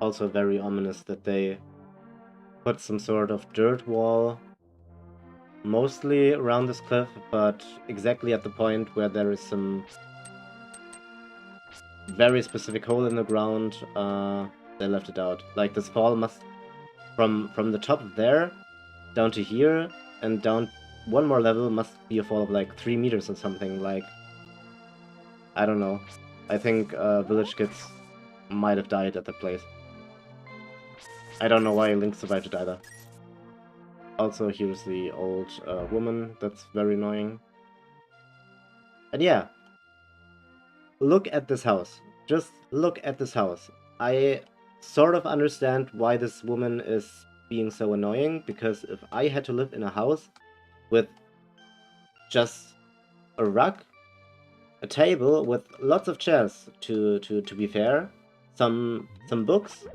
Also very ominous that they put some sort of dirt wall mostly around this cliff, but exactly at the point where there is some very specific hole in the ground, they left it out. Like, this fall must, from the top there down to here and down one more level, must be a fall of like 3 meters or something. Like, I don't know. I think village kids might have died at that place. I don't know why Link survived it either. Also, here's the old woman. That's very annoying. And yeah, look at this house. Just look at this house. I sort of understand why this woman is being so annoying, because if I had to live in a house with just a rug a table with lots of chairs, to be fair. Some books,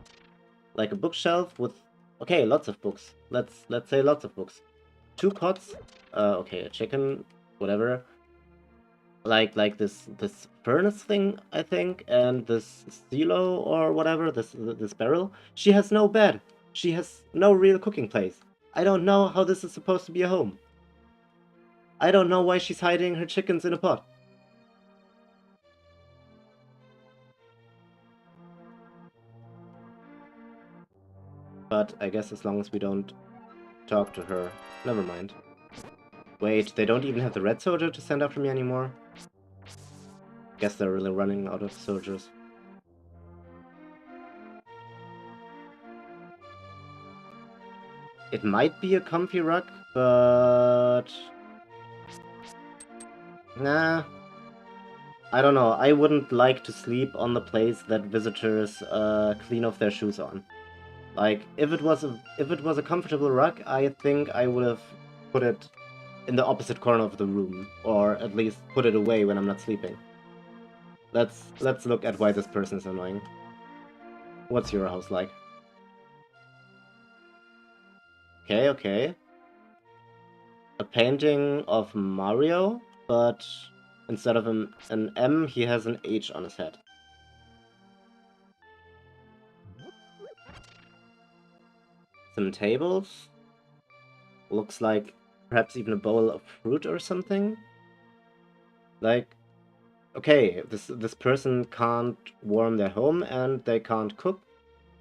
like a bookshelf with, okay, lots of books. Let's say lots of books. 2 pots, okay, a chicken, whatever. Like this furnace thing, I think, and this silo or whatever, this barrel. She has no bed. She has no real cooking place. I don't know how this is supposed to be a home. I don't know why she's hiding her chickens in a pot. But I guess as long as we don't talk to her, never mind. Wait, they don't even have the red soldier to send after me anymore? Guess they're really running out of soldiers. It might be a comfy rug, but... nah. I don't know, I wouldn't like to sleep on the place that visitors clean off their shoes on. Like, if it was a comfortable rug, I think I would have put it in the opposite corner of the room, or at least put it away when I'm not sleeping. Let's look at why this person is annoying. What's your house like? Okay, okay. A painting of Mario, but instead of an M, he has an H on his head. Some tables. Looks like perhaps even a bowl of fruit or something. Like, okay, this person can't warm their home and they can't cook,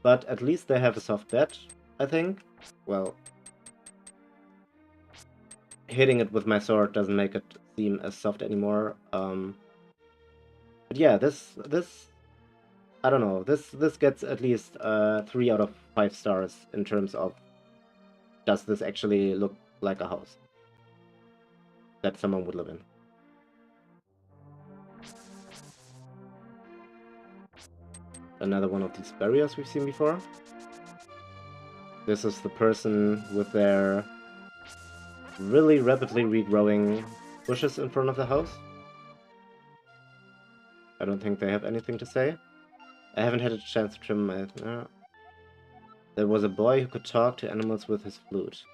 but at least they have a soft bed, I think. Well, hitting it with my sword doesn't make it seem as soft anymore. But yeah, this I don't know. This gets at least 3 out of 5 stars in terms of, does this actually look like a house that someone would live in? Another one of these barriers we've seen before. This is the person with their really rapidly regrowing bushes in front of the house. I don't think they have anything to say. I haven't had a chance to trim my... There was a boy who could talk to animals with his flute.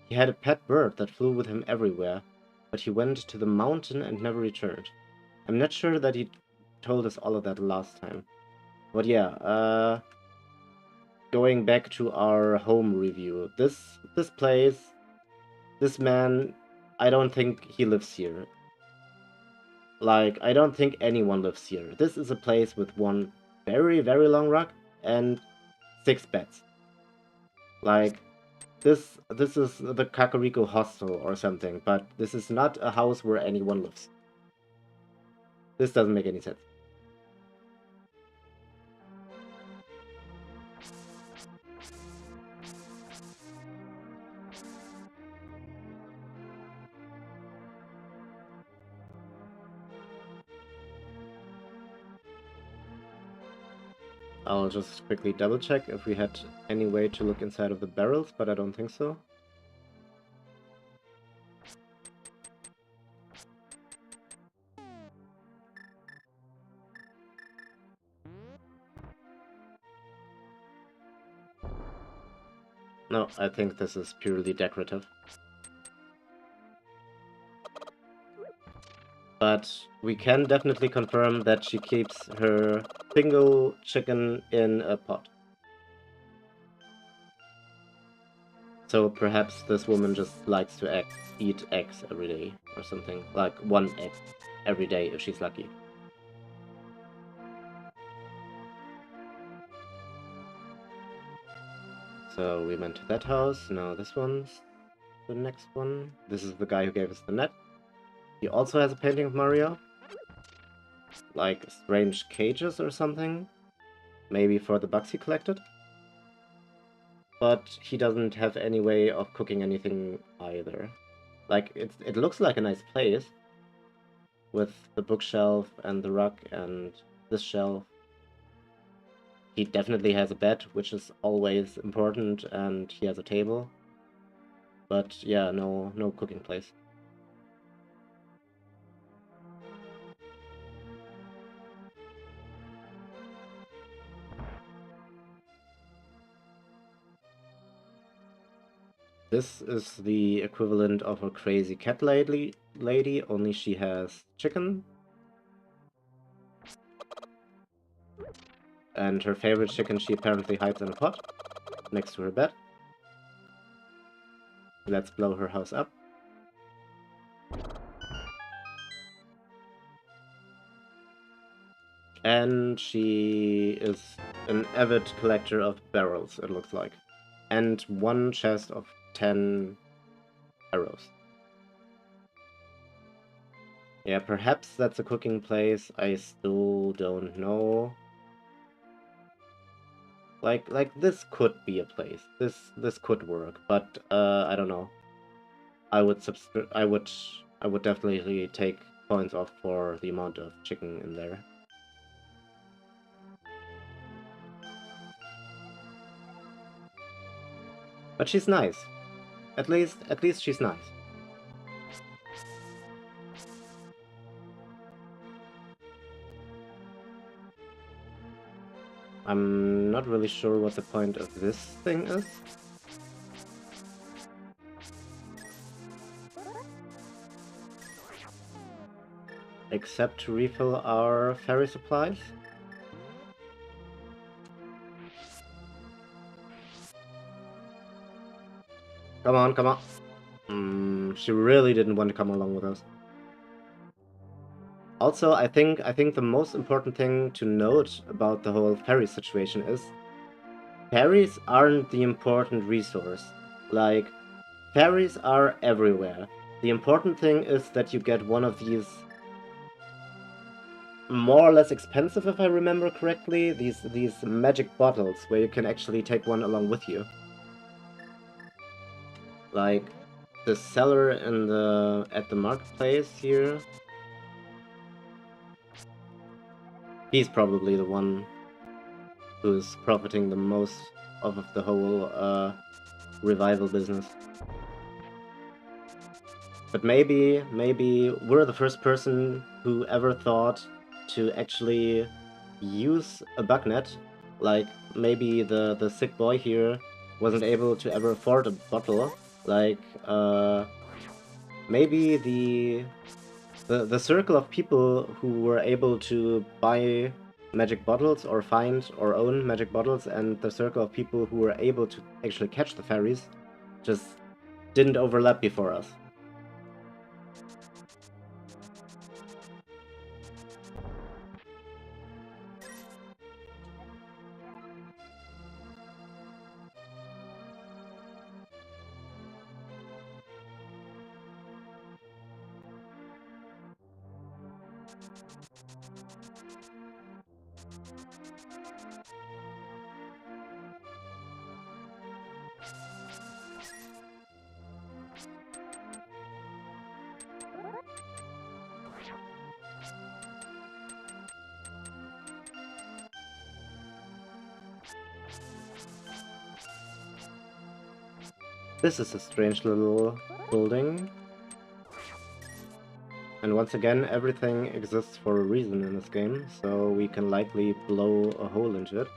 He had a pet bird that flew with him everywhere, but he went to the mountain and never returned. I'm not sure that he told us all of that last time. But yeah, going back to our home review. This place, this man, I don't think he lives here. Like, I don't think anyone lives here. This is a place with one very, very long rug and 6 beds. Like, this is the Kakariko Hostel or something, but this is not a house where anyone lives. This doesn't make any sense. I'll just quickly double check if we had any way to look inside of the barrels, but I don't think so. No, I think this is purely decorative. But we can definitely confirm that she keeps her single chicken in a pot. So perhaps this woman just likes to eat eggs every day or something. Like 1 egg every day if she's lucky. So we went to that house. Now this one's the next one. This is the guy who gave us the net. He also has a painting of Mario. Like strange cages or something. Maybe for the bugs he collected. But he doesn't have any way of cooking anything either. Like, it looks like a nice place. With the bookshelf and the rug and this shelf. He definitely has a bed, which is always important, and he has a table. But yeah, no cooking place. This is the equivalent of a crazy cat lady, only she has chicken. And her favorite chicken she apparently hides in a pot next to her bed. Let's blow her house up. And she is an avid collector of barrels, it looks like. And one chest of 10 arrows. Yeah, perhaps that's a cooking place. I still don't know. Like this could be a place. This could work, but I don't know. I would definitely take points off for the amount of chicken in there. But she's nice. At least she's nice. I'm not really sure what the point of this thing is. Except to refill our ferry supplies. Come on, come on. She really didn't want to come along with us. Also, I think the most important thing to note about the whole ferry situation is ferries aren't the important resource. Like, ferries are everywhere. The important thing is that you get one of these more or less expensive, if I remember correctly, these magic bottles where you can actually take one along with you. Like the seller at the marketplace here. He's probably the one who's profiting the most of the whole revival business. But maybe we're the first person who ever thought to actually use a bug net. Like, maybe the sick boy here wasn't able to ever afford a bottle. Like, maybe the circle of people who were able to buy magic bottles or find or own magic bottles, and the circle of people who were able to actually catch the fairies just didn't overlap before us. This is a strange little building. And once again, everything exists for a reason in this game, so we can likely blow a hole into it.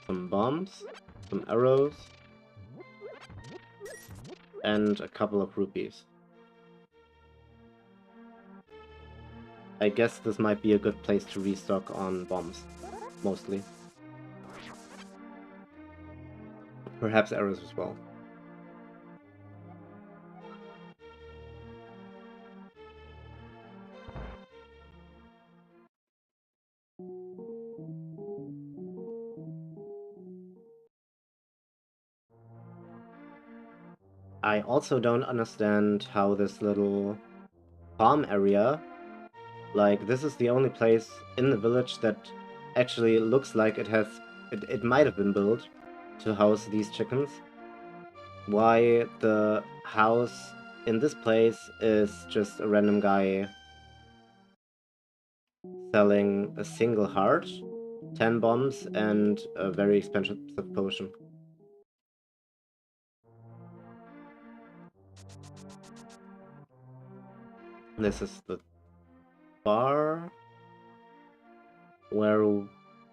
Some bombs, some arrows, and a couple of rupees. I guess this might be a good place to restock on bombs, mostly. Perhaps arrows as well. I also don't understand how this little farm area, like, this is the only place in the village that actually looks like it might have been built to house these chickens. Why the house in this place is just a random guy selling a single heart 10 bombs and a very expensive potion. This is the bar where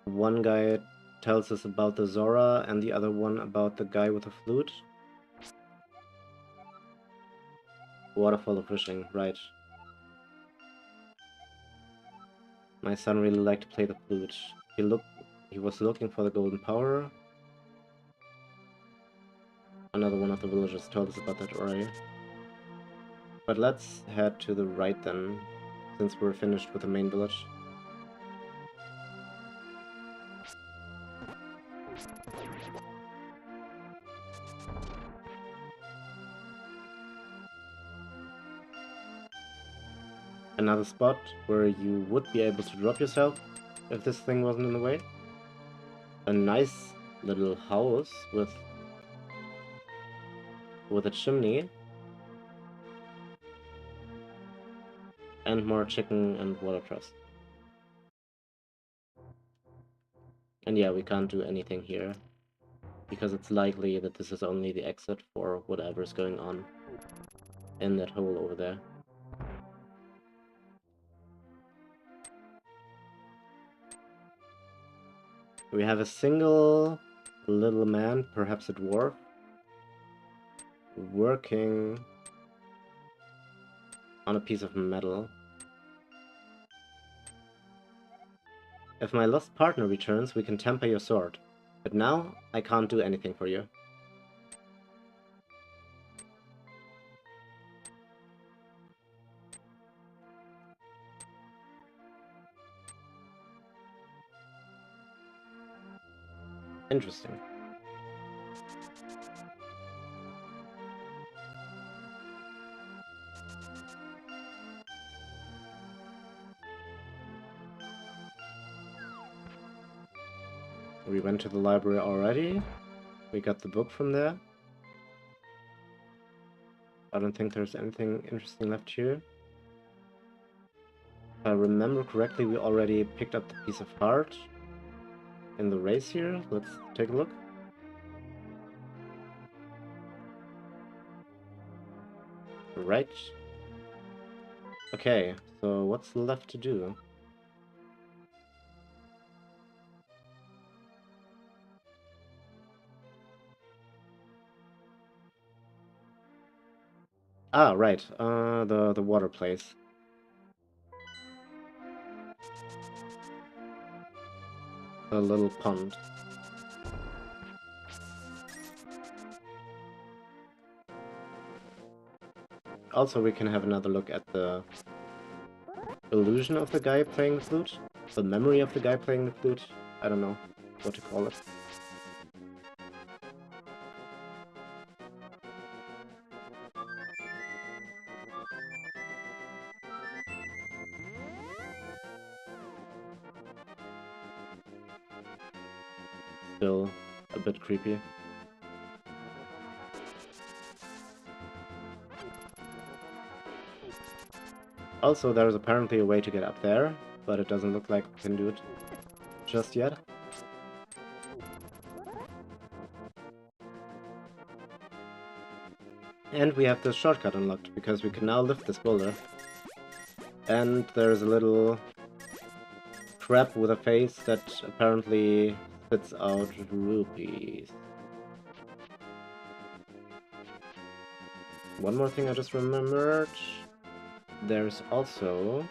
one guy tells us about the Zora and the other one about the guy with the flute. Waterfall of Wishing, right. My son really liked to play the flute. He was looking for the golden power. Another one of the villagers told us about that already. But let's head to the right then, since we're finished with the main village. Another spot where you would be able to drop yourself if this thing wasn't in the way. A nice little house with a chimney. And more chicken and water trust. And yeah, we can't do anything here, because it's likely that this is only the exit for whatever's going on in that hole over there. We have a single little man, perhaps a dwarf, working on a piece of metal. If my lost partner returns, we can temper your sword. But now, I can't do anything for you. Interesting. We went to the library already. We got the book from there. I don't think there's anything interesting left here. If I remember correctly, we already picked up the piece of heart in the race here. Let's take a look. Right. Okay, so what's left to do? Ah, right. The water place. A little pond. Also, we can have another look at the illusion of the guy playing the flute. The memory of the guy playing the flute. I don't know what to call it. Still a bit creepy. Also, there's apparently a way to get up there, but it doesn't look like we can do it just yet. And we have the shortcut unlocked, because we can now lift this boulder. And there's a little crab with a face that apparently spits out rupees. One more thing I just remembered. There's also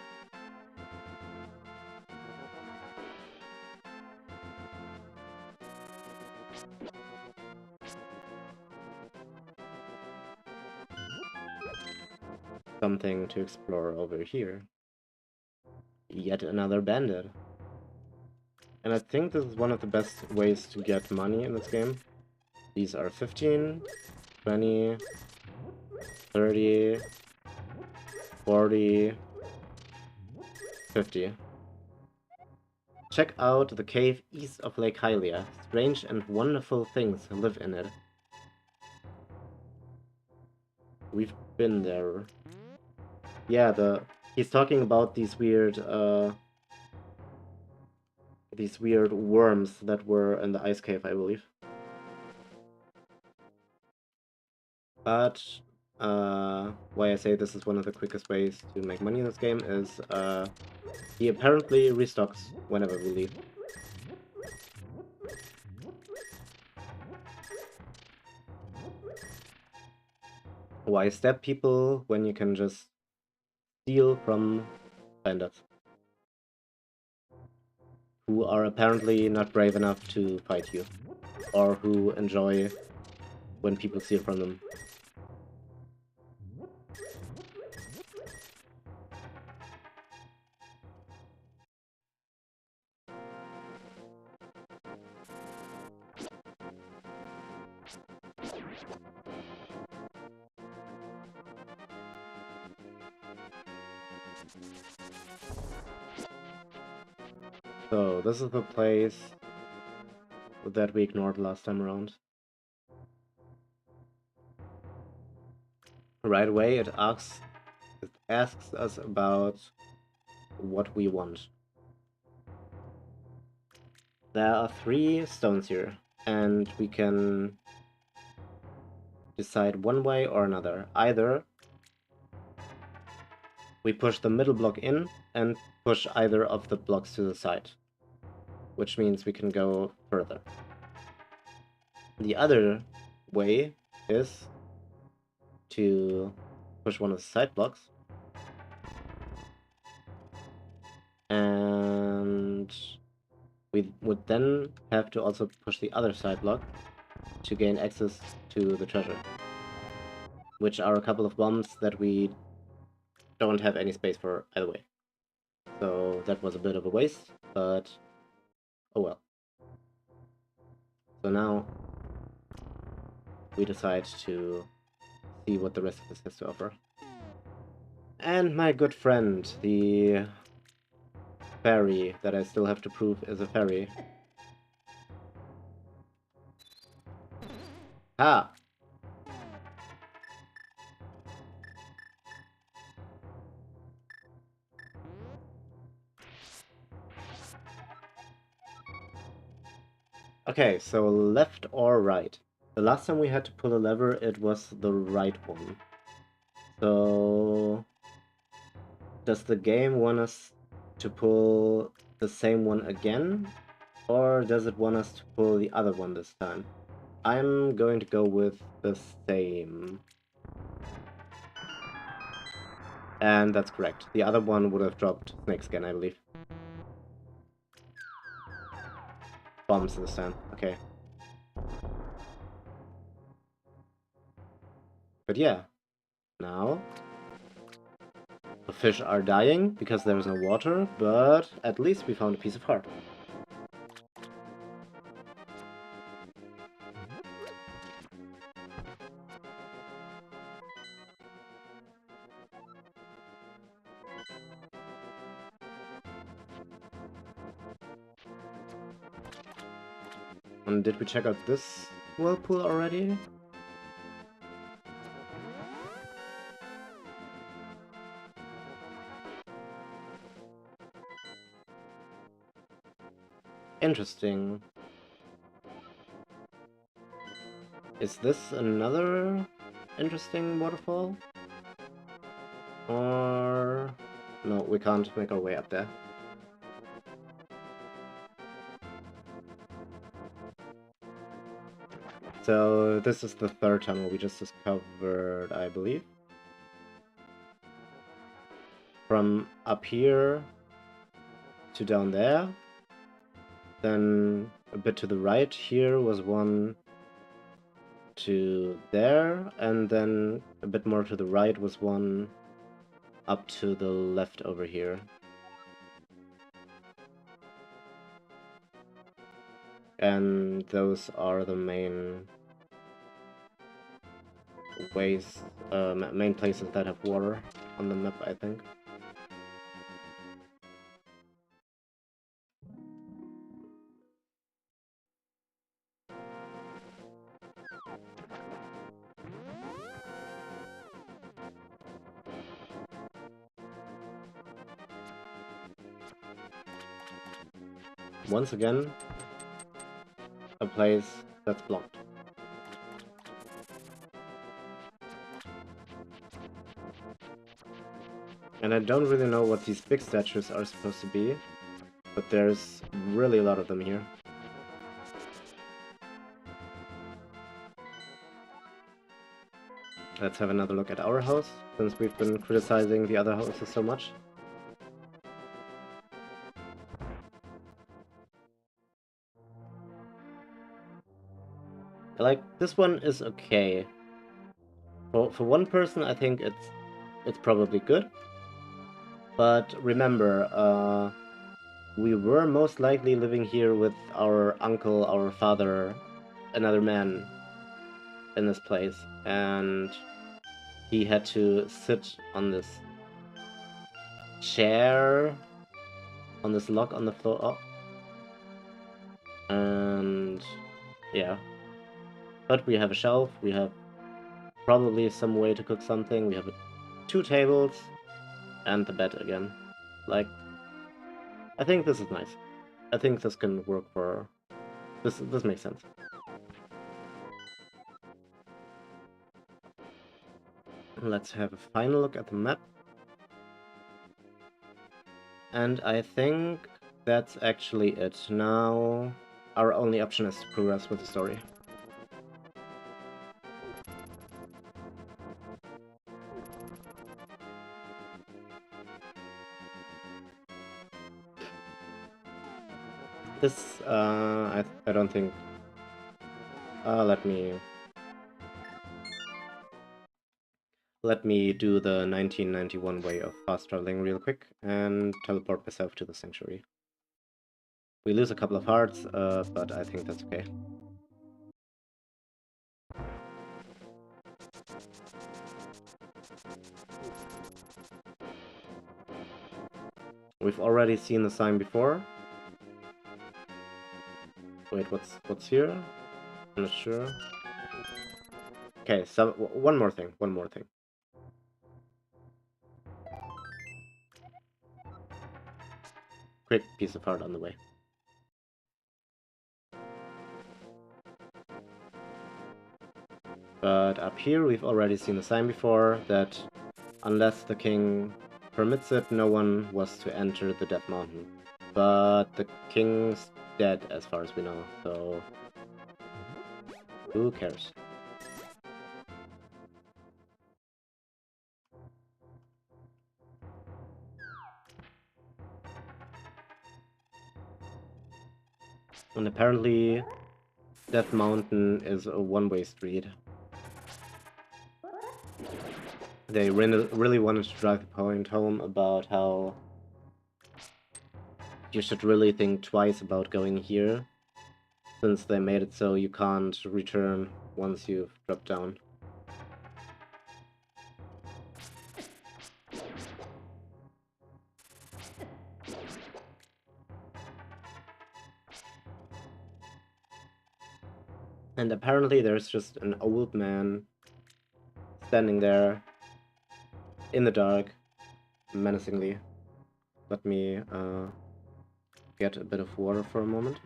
something to explore over here. Yet another bandit. And I think this is one of the best ways to get money in this game. These are 15, 20, 30, 40, 50. Check out the cave east of Lake Hylia. Strange and wonderful things live in it. We've been there. Yeah, he's talking about these weird these weird worms that were in the ice cave, I believe. But why I say this is one of the quickest ways to make money in this game is he apparently restocks whenever we leave. Why stab people when you can just steal from bandits who are apparently not brave enough to fight you, or who enjoy when people steal from them? So this is the place that we ignored last time around. Right away it asks us about what we want. There are 3 stones here, and we can decide one way or another. Either we push the middle block in and push either of the blocks to the side, which means we can go further. The other way is to push one of the side blocks and we would then have to also push the other side block to gain access to the treasure, which are a couple of bombs that we don't have any space for either way. So that was a bit of a waste, but oh well. So now we decide to see what the rest of this has to offer. And my good friend, the fairy that I still have to prove is a fairy. Ha! Okay, so left or right? The last time we had to pull a lever, it was the right one. So does the game want us to pull the same one again? Or does it want us to pull the other one this time? I'm going to go with the same. And that's correct. The other one would have dropped snakeskin, I believe. Bombs this time. Okay. But yeah. Now the fish are dying because there is no water, but at least we found a piece of heart. And did we check out this whirlpool already? Interesting. Is this another interesting waterfall? Or... no, we can't make our way up there. So this is the 3rd tunnel we just discovered, I believe. From up here to down there. Then a bit to the right here was one to there, and then a bit more to the right was one up to the left over here. And those are the main ways, main places that have water on the map, I think. once again, a place that's blocked. And I don't really know what these big statues are supposed to be, but there's really a lot of them here. Let's have another look at our house, since we've been criticizing the other houses so much. Like, this one is okay. For one person, I think it's probably good. But remember, we were most likely living here with our uncle, our father, another man in this place, and he had to sit on this chair, on this log on the floor. Oh. And yeah. But we have a shelf, we have probably some way to cook something, we have 2 tables, and the bed again. Like, I think this is nice. I think this can work for... This makes sense. Let's have a final look at the map. And I think that's actually it. Now, our only option is to progress with the story. This, I don't think... Let me do the 1991 way of fast traveling real quick and teleport myself to the sanctuary. We lose a couple of hearts, but I think that's okay. We've already seen the sign before. Wait, what's here? I'm not sure. Okay, so one more thing. Quick piece of art on the way. But up here we've already seen the sign before that unless the king permits it, no one was to enter the Death Mountain. But the king's dead as far as we know, so who cares? And apparently Death Mountain is a one-way street. They really wanted to drive the point home about how you should really think twice about going here, since they made it so you can't return once you've dropped down. And apparently there's just an old man standing there in the dark, menacingly. Let me get a bit of water for a moment.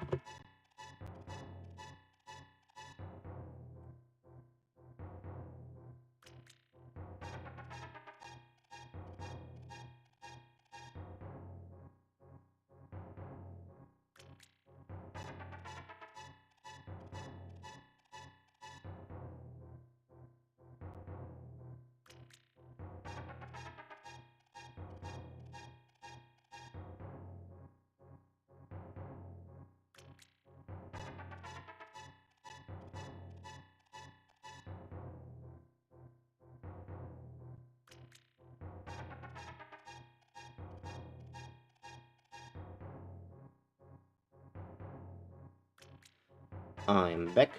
I'm back.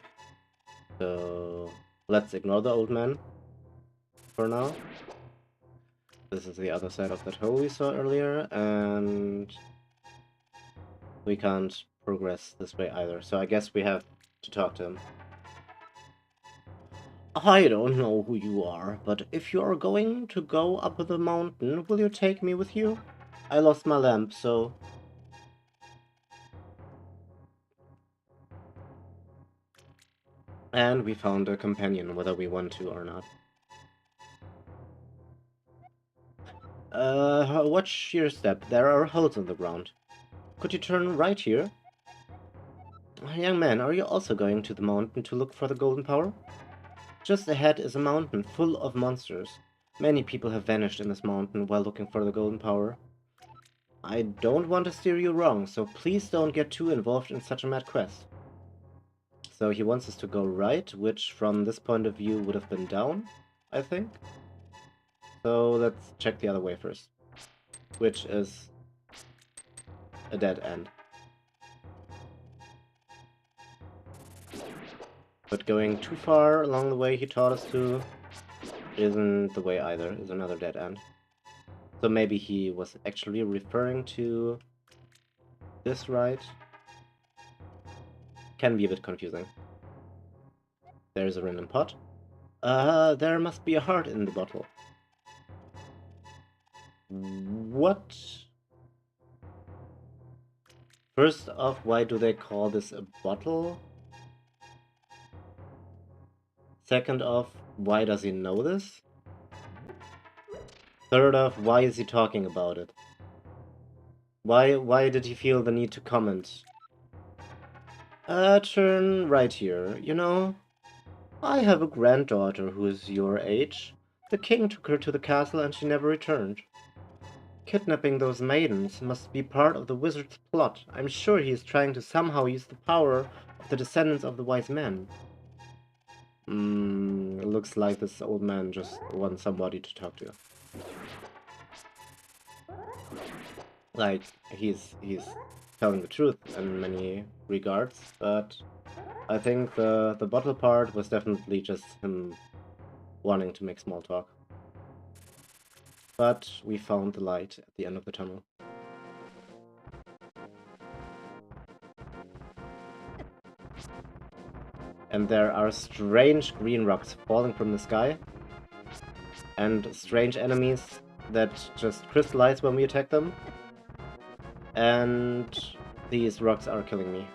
So let's ignore the old man for now. This is the other side of that hole we saw earlier, and we can't progress this way either, so I guess we have to talk to him. I don't know who you are, but if you are going to go up the mountain, will you take me with you? I lost my lamp, so... And we found a companion, whether we want to or not. Watch your step. There are holes in the ground. Could you turn right here? Young man, are you also going to the mountain to look for the golden power? Just ahead is a mountain full of monsters. Many people have vanished in this mountain while looking for the golden power. I don't want to steer you wrong, so please don't get too involved in such a mad quest. So he wants us to go right, which from this point of view would have been down, I think. So let's check the other way first, which is a dead end. But going too far along the way he taught us to isn't the way either, is another dead end. So maybe he was actually referring to this right. Can be a bit confusing. There's a random pot. There must be a heart in the bottle. What? First off, why do they call this a bottle? Second off, why does he know this? Third off, why is he talking about it? Why did he feel the need to comment? Turn right here. You know, I have a granddaughter who is your age. The king took her to the castle and she never returned. Kidnapping those maidens must be part of the wizard's plot. I'm sure he is trying to somehow use the power of the descendants of the wise men. Looks like this old man just wants somebody to talk to. Like, he's telling the truth in many regards, but I think the bottle part was definitely just him wanting to make small talk. But we found the light at the end of the tunnel. And there are strange green rocks falling from the sky, and strange enemies that just crystallize when we attack them. And these rocks are killing me.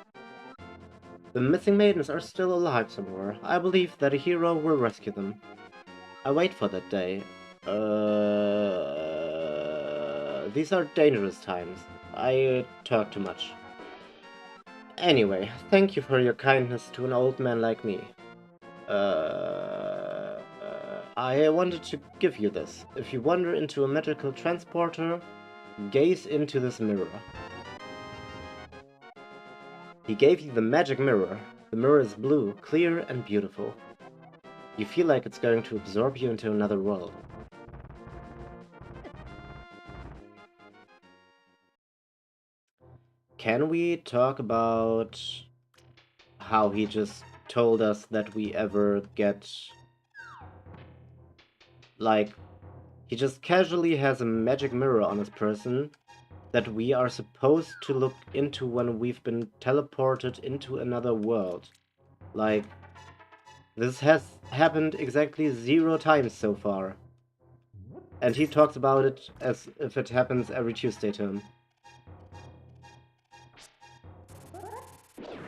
The missing maidens are still alive somewhere. I believe that a hero will rescue them. I wait for that day. These are dangerous times. I talk too much. Anyway, thank you for your kindness to an old man like me. I wanted to give you this. If you wander into a magical transporter, gaze into this mirror. He gave you the magic mirror. The mirror is blue, clear, and beautiful. You feel like it's going to absorb you into another world. Can we talk about how he just told us that we ever get... Like, he just casually has a magic mirror on his person that we are supposed to look into when we've been teleported into another world. Like, this has happened exactly 0 times so far. And he talks about it as if it happens every Tuesday to him.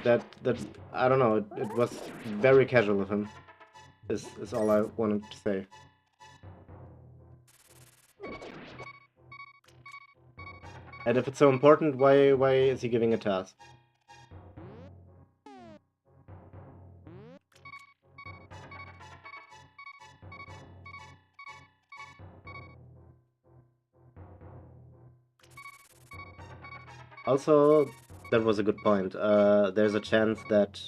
That I don't know, it was very casual of him, is all I wanted to say. And if it's so important, why is he giving a task? Also, that was a good point. There's a chance that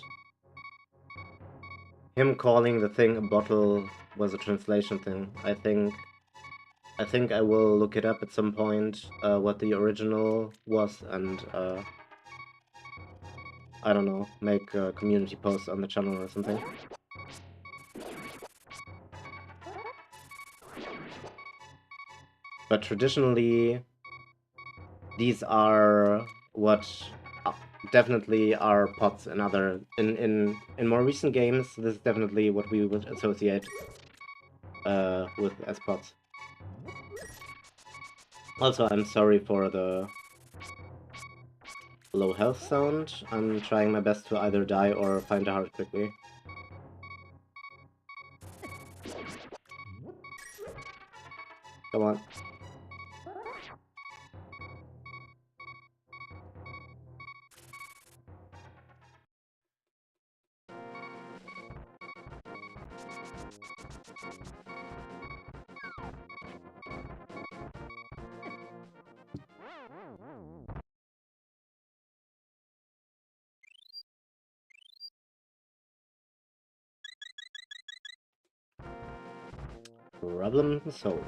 him calling the thing a bottle was a translation thing. I think I will look it up at some point, what the original was, and I don't know, make a community post on the channel or something. But traditionally, these are what definitely are pots in other... In more recent games, this is definitely what we would associate with as pots. Also, I'm sorry for the low health sound. I'm trying my best to either die or find a heart quickly. Come on. Problem solved.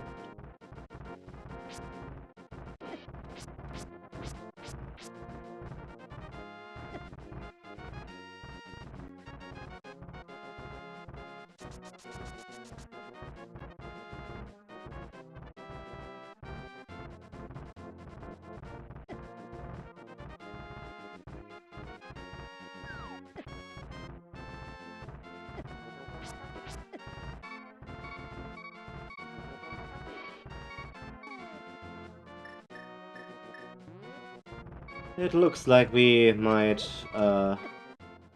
It looks like we might,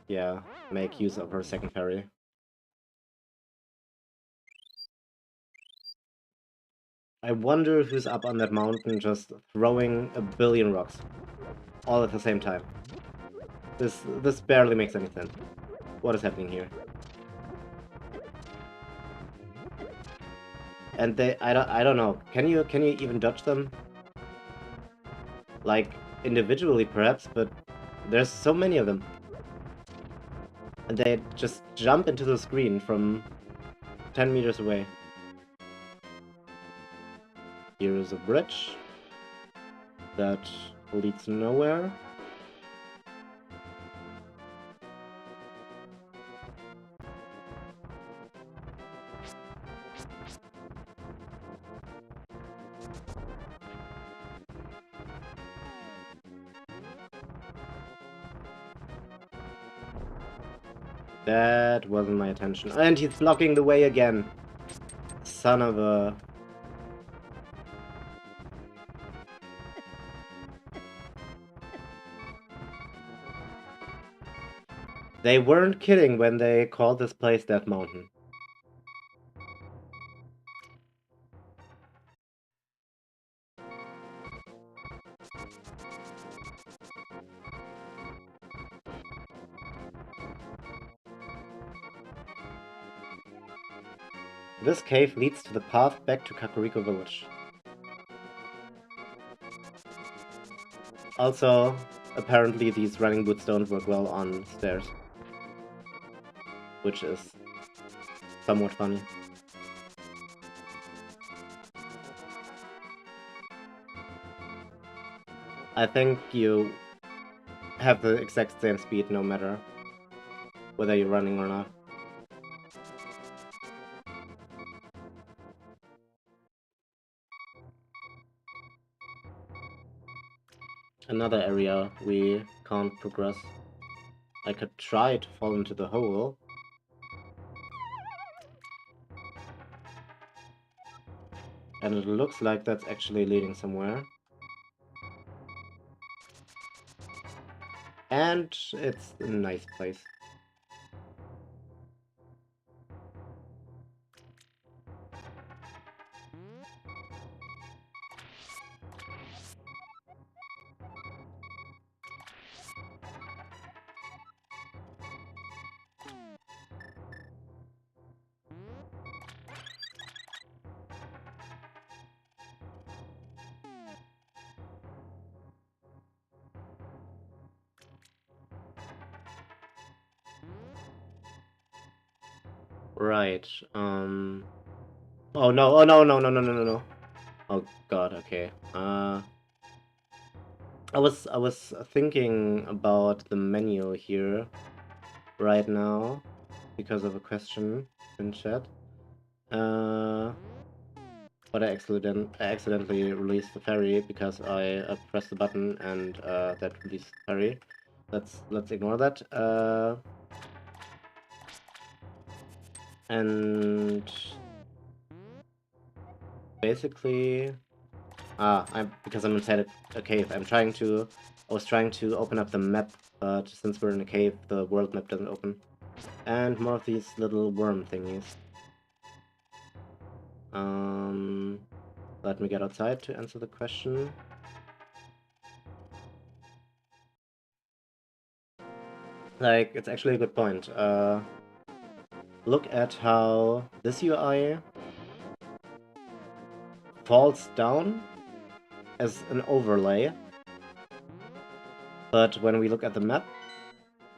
yeah, make use of her second parry. I wonder who's up on that mountain just throwing a billion rocks all at the same time. This barely makes any sense. What is happening here? And I don't know. Can you even dodge them? Like individually perhaps, but there's so many of them. And they just jump into the screen from 10 meters away. Here is a bridge that leads nowhere. That wasn't my attention. And he's blocking the way again. Son of a... They weren't kidding when they called this place Death Mountain. This cave leads to the path back to Kakariko Village. Also, apparently these running boots don't work well on stairs. Which is somewhat funny. I think you have the exact same speed no matter whether you're running or not. Another area we can't progress. I could try to fall into the hole. And it looks like that's actually leading somewhere. And it's a nice place. Right, Oh no, oh no, no, no, no, no, no, no. Oh god, okay. I was thinking about the menu here right now because of a question in chat. But I accidentally released the ferry because I pressed the button and that released the ferry. Let's ignore that. And basically, because I'm inside a cave. I was trying to open up the map, but since we're in a cave, the world map doesn't open. And more of these little worm thingies. Let me get outside to answer the question. Like, it's actually a good point. Look at how this UI falls down as an overlay, but when we look at the map,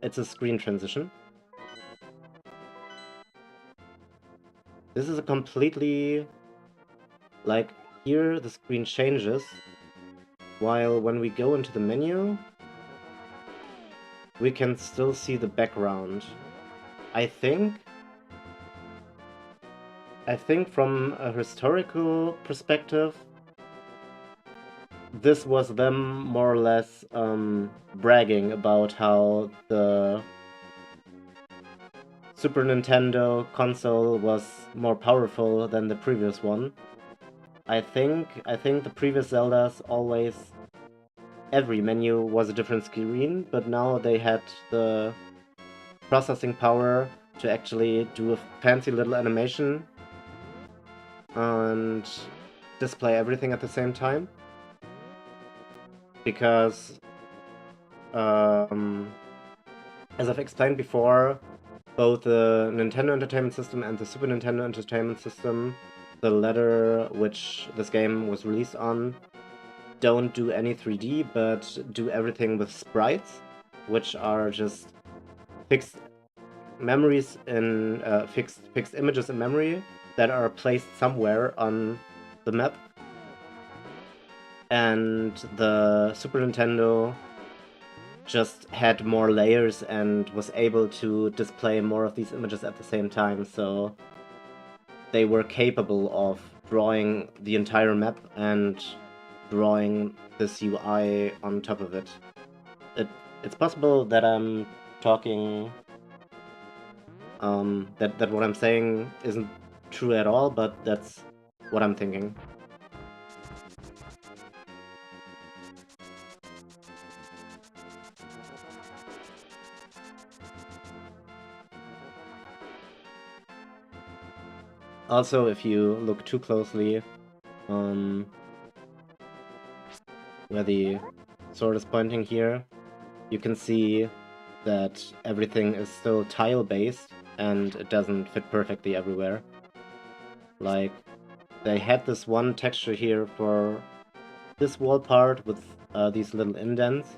it's a screen transition. This is a completely... like, here the screen changes, while when we go into the menu, we can still see the background. I think from a historical perspective, this was them more or less bragging about how the Super Nintendo console was more powerful than the previous one. I think the previous Zeldas always... every menu was a different screen, but now they had the processing power to actually do a fancy little animation and display everything at the same time. Because, as I've explained before, both the Nintendo Entertainment System and the Super Nintendo Entertainment System, the latter which this game was released on, don't do any 3D, but do everything with sprites, which are just fixed memories in fixed images in memory that are placed somewhere on the map. And the Super Nintendo just had more layers and was able to display more of these images at the same time, so they were capable of drawing the entire map and drawing this UI on top of it. It's possible that I'm talking... that what I'm saying isn't true at all, but that's what I'm thinking. Also, if you look too closely, where the sword is pointing here, you can see that everything is still tile-based, and it doesn't fit perfectly everywhere. Like, they had this one texture here for this wall part with these little indents,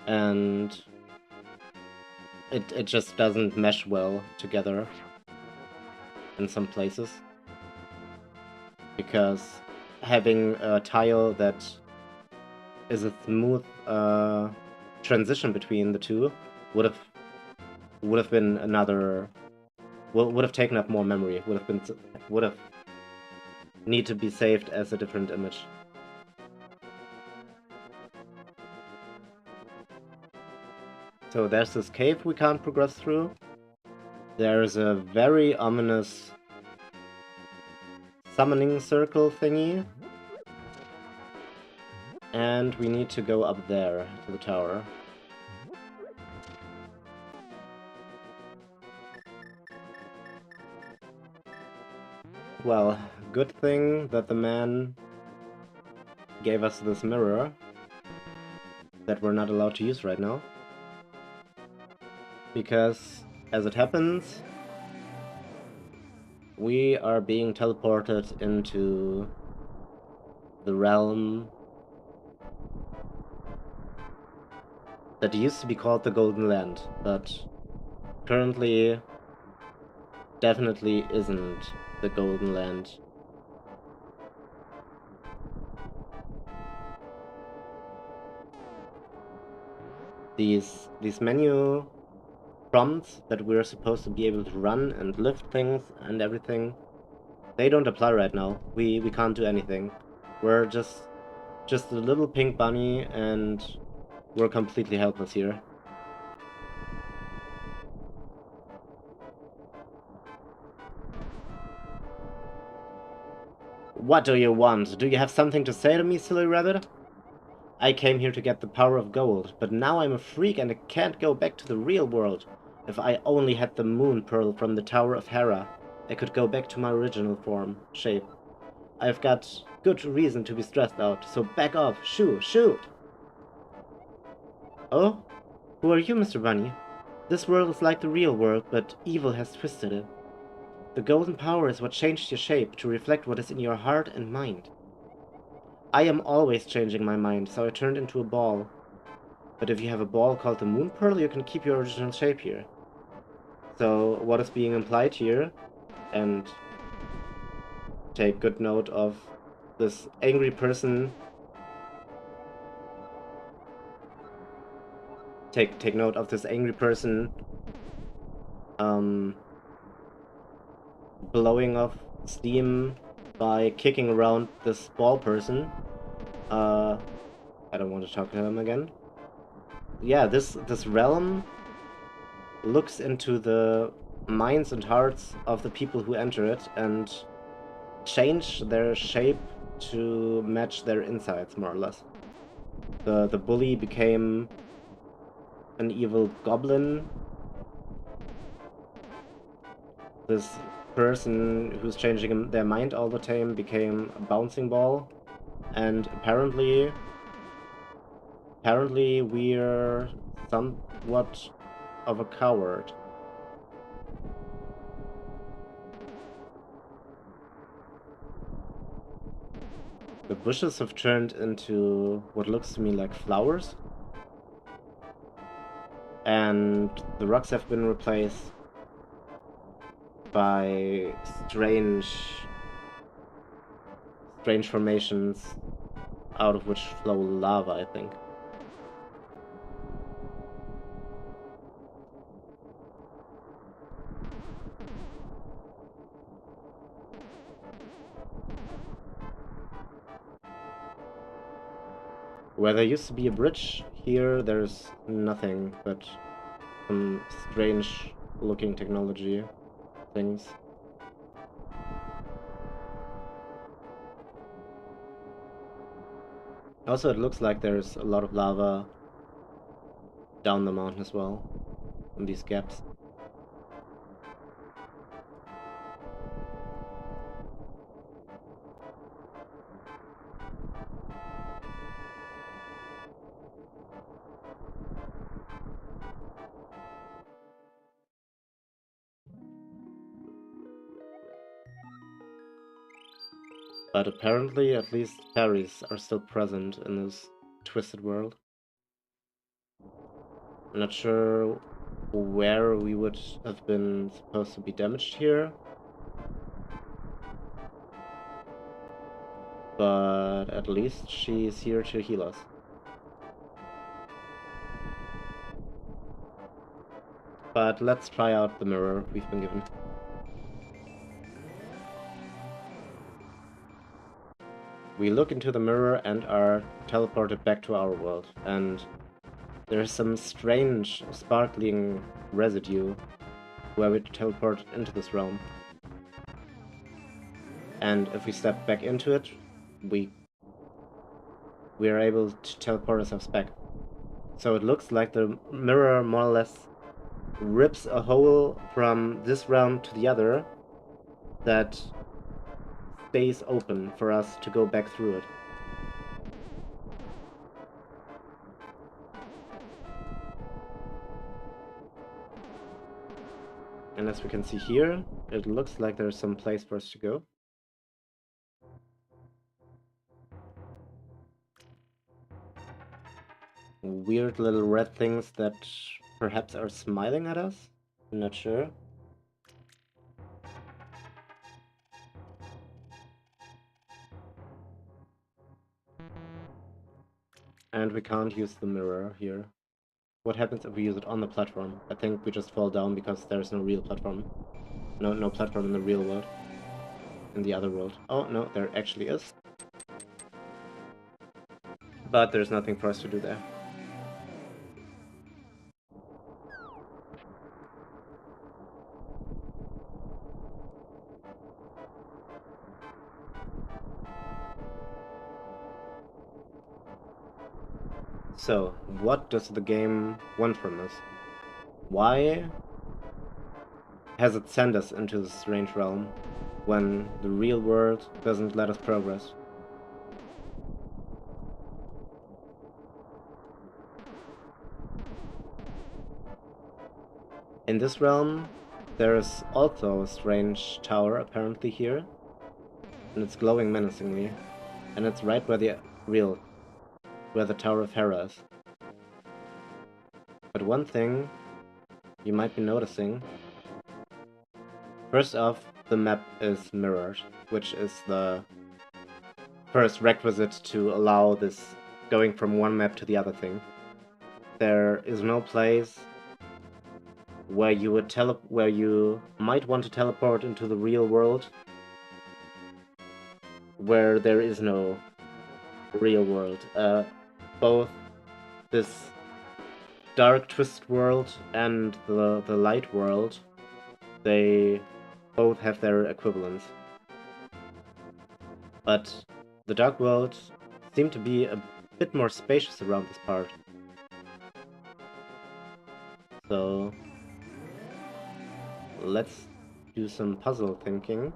and it just doesn't mesh well together in some places. Because having a tile that is a smooth transition between the two would have been another... would have taken up more memory, would have need to be saved as a different image. So there's this cave we can't progress through. There's a very ominous summoning circle thingy. And we need to go up there, to the tower. Well, good thing that the man gave us this mirror that we're not allowed to use right now. Because, as it happens, we are being teleported into the realm that used to be called the Golden Land, but currently definitely isn't the Golden Land. These menu prompts that we're supposed to be able to run and lift things and everything, they don't apply right now. We can't do anything. We're just a little pink bunny, and we're completely helpless here. What do you want? Do you have something to say to me, silly rabbit? I came here to get the power of gold, but now I'm a freak and I can't go back to the real world. If I only had the moon pearl from the Tower of Hera, I could go back to my original shape. I've got good reason to be stressed out, so back off. Shoo, shoot! Oh? Who are you, Mr. Bunny? This world is like the real world, but evil has twisted it. The golden power is what changed your shape to reflect what is in your heart and mind. I am always changing my mind, so I turned into a ball. But if you have a ball called the Moon Pearl, you can keep your original shape here. So what is being implied here, and take good note of this angry person. Take note of this angry person blowing off steam by kicking around this ball person. I don't want to talk to him again. Yeah, this realm looks into the minds and hearts of the people who enter it and change their shape to match their insides, more or less. The bully became an evil goblin. This person who's changing their mind all the time became a bouncing ball. And apparently we're somewhat of a coward. The bushes have turned into what looks to me like flowers. And the rocks have been replaced by strange formations out of which flow lava, I think. Where there used to be a bridge, here there's nothing but some strange looking technology things. Also, it looks like there's a lot of lava down the mountain as well, in these gaps. But apparently, at least fairies are still present in this twisted world. I'm not sure where we would have been supposed to be damaged here. But at least she's here to heal us. But let's try out the mirror we've been given. We look into the mirror and are teleported back to our world, and there's some strange sparkling residue where we teleport into this realm. And if we step back into it, we are able to teleport ourselves back. So it looks like the mirror more or less rips a hole from this realm to the other that stays open for us to go back through it. And as we can see here, it looks like there's some place for us to go. Weird little red things that perhaps are smiling at us? I'm not sure. And we can't use the mirror here. What happens if we use it on the platform? I think we just fall down because there's no real platform. No platform in the real world. In the other world. Oh, no, there actually is. But there's nothing for us to do there. So, what does the game want from us? Why has it sent us into this strange realm? when the real world doesn't let us progress. In this realm, there is also a strange tower apparently here, and it's glowing menacingly, and it's right where the Tower of Hera is. But one thing you might be noticing, first off, the map is mirrored, which is the first requisite to allow this going from one map to the other thing. There is no place where you might want to teleport into the real world where there is no real world. Both this dark twist world and the light world, they both have their equivalents. But the dark world seemed to be a bit more spacious around this part. So let's do some puzzle thinking.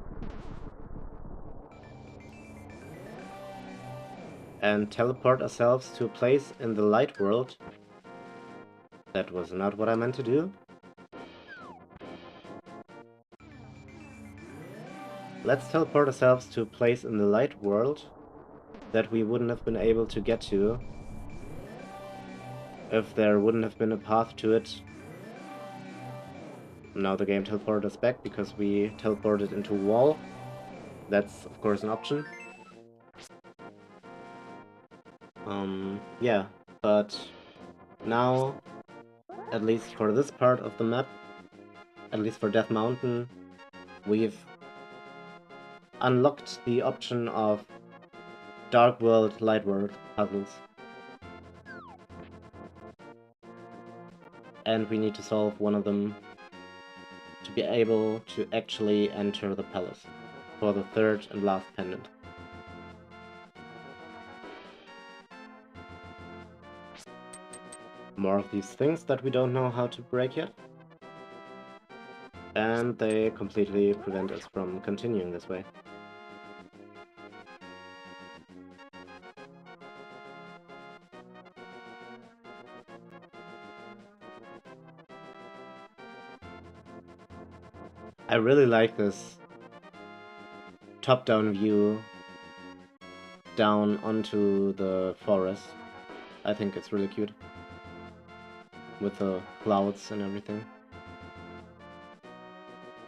And teleport ourselves to a place in the light world. That was not what I meant to do. Let's teleport ourselves to a place in the light world that we wouldn't have been able to get to if there wouldn't have been a path to it. Now the game teleported us back because we teleported into a wall. That's of course an option. Yeah, but now, at least for this part of the map, at least for Death Mountain, we've unlocked the option of Dark World, Light World puzzles. And we need to solve one of them to be able to actually enter the palace for the third and last pendant. More of these things that we don't know how to break yet. And they completely prevent us from continuing this way. I really like this top-down view down onto the forest. I think it's really cute. With the clouds and everything.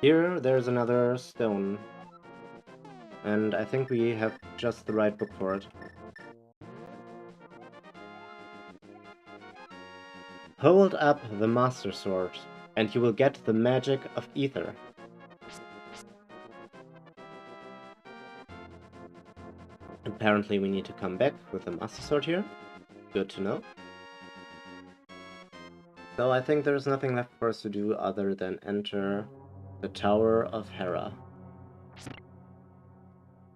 Here, there's another stone. And I think we have just the right book for it. Hold up the Master Sword, and you will get the magic of ether. Apparently we need to come back with the Master Sword here. Good to know. So I think there's nothing left for us to do other than enter the Tower of Hera.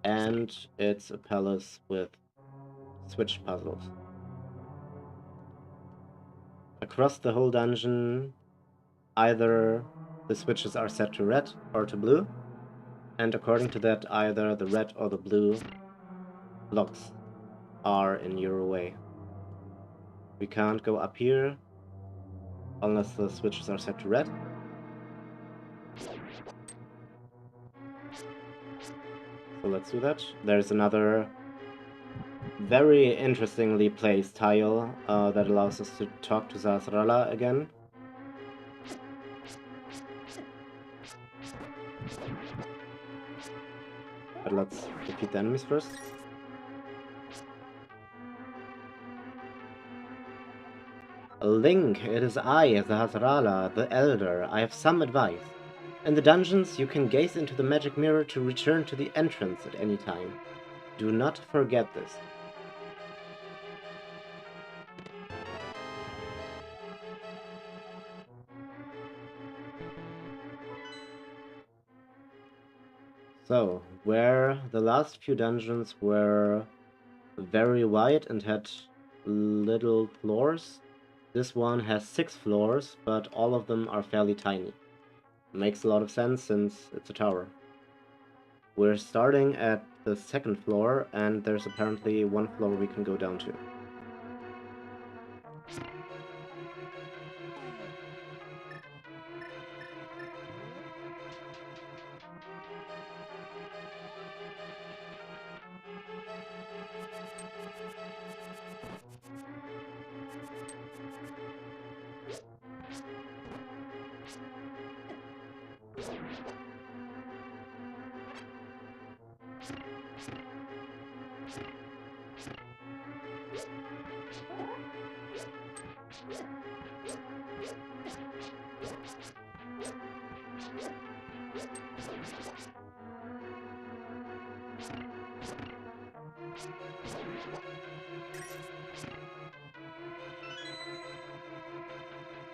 And it's a palace with switch puzzles. Across the whole dungeon, either the switches are set to red or to blue, and according to that, either the red or the blue blocks are in your way. We can't go up here unless the switches are set to red. So let's do that. There's another very interestingly placed tile that allows us to talk to Zasrala again. But let's defeat the enemies first. Link, it is I, Zasrala, the Elder. I have some advice. In the dungeons, you can gaze into the magic mirror to return to the entrance at any time. Do not forget this. So, where the last few dungeons were very wide and had little floors, this one has 6 floors, but all of them are fairly tiny. Makes a lot of sense since it's a tower. We're starting at the second floor, and there's apparently one floor we can go down to.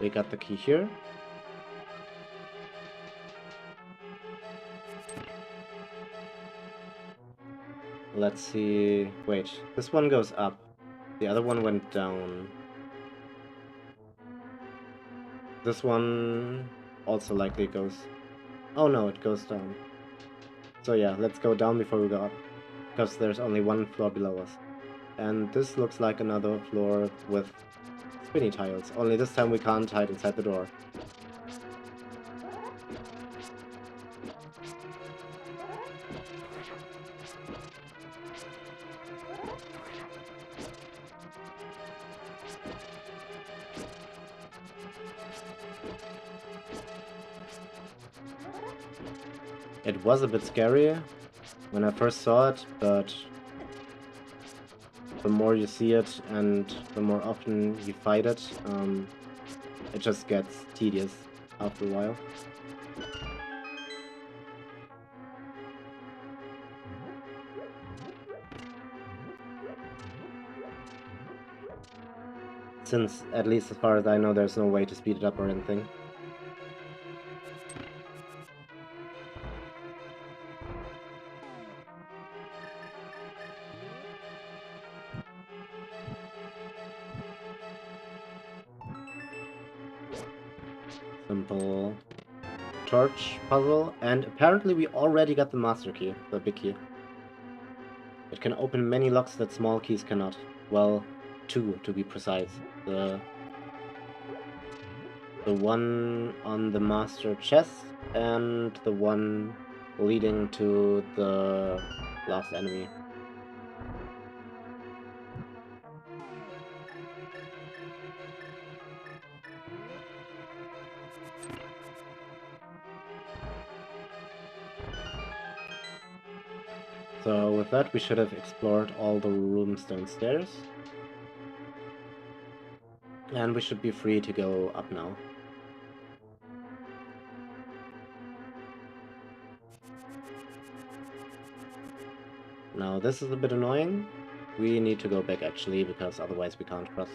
We got the key here. Let's see... Wait, this one goes up. The other one went down. This one also likely goes... Oh no, it goes down. So yeah, let's go down before we go up, because there's only one floor below us. And this looks like another floor with spinny tiles, only this time we can't hide inside the door. It was a bit scary when I first saw it, but the more you see it and the more often you fight it, it just gets tedious after a while. Since, at least as far as I know, there's no way to speed it up or anything. Simple torch puzzle, and apparently we already got the master key, the big key. It can open many locks that small keys cannot. Well, 2 to be precise. The one on the master chest and the one leading to the last enemy. So with that, we should have explored all the rooms downstairs. And we should be free to go up now. Now this is a bit annoying. We need to go back actually, because otherwise we can't cross.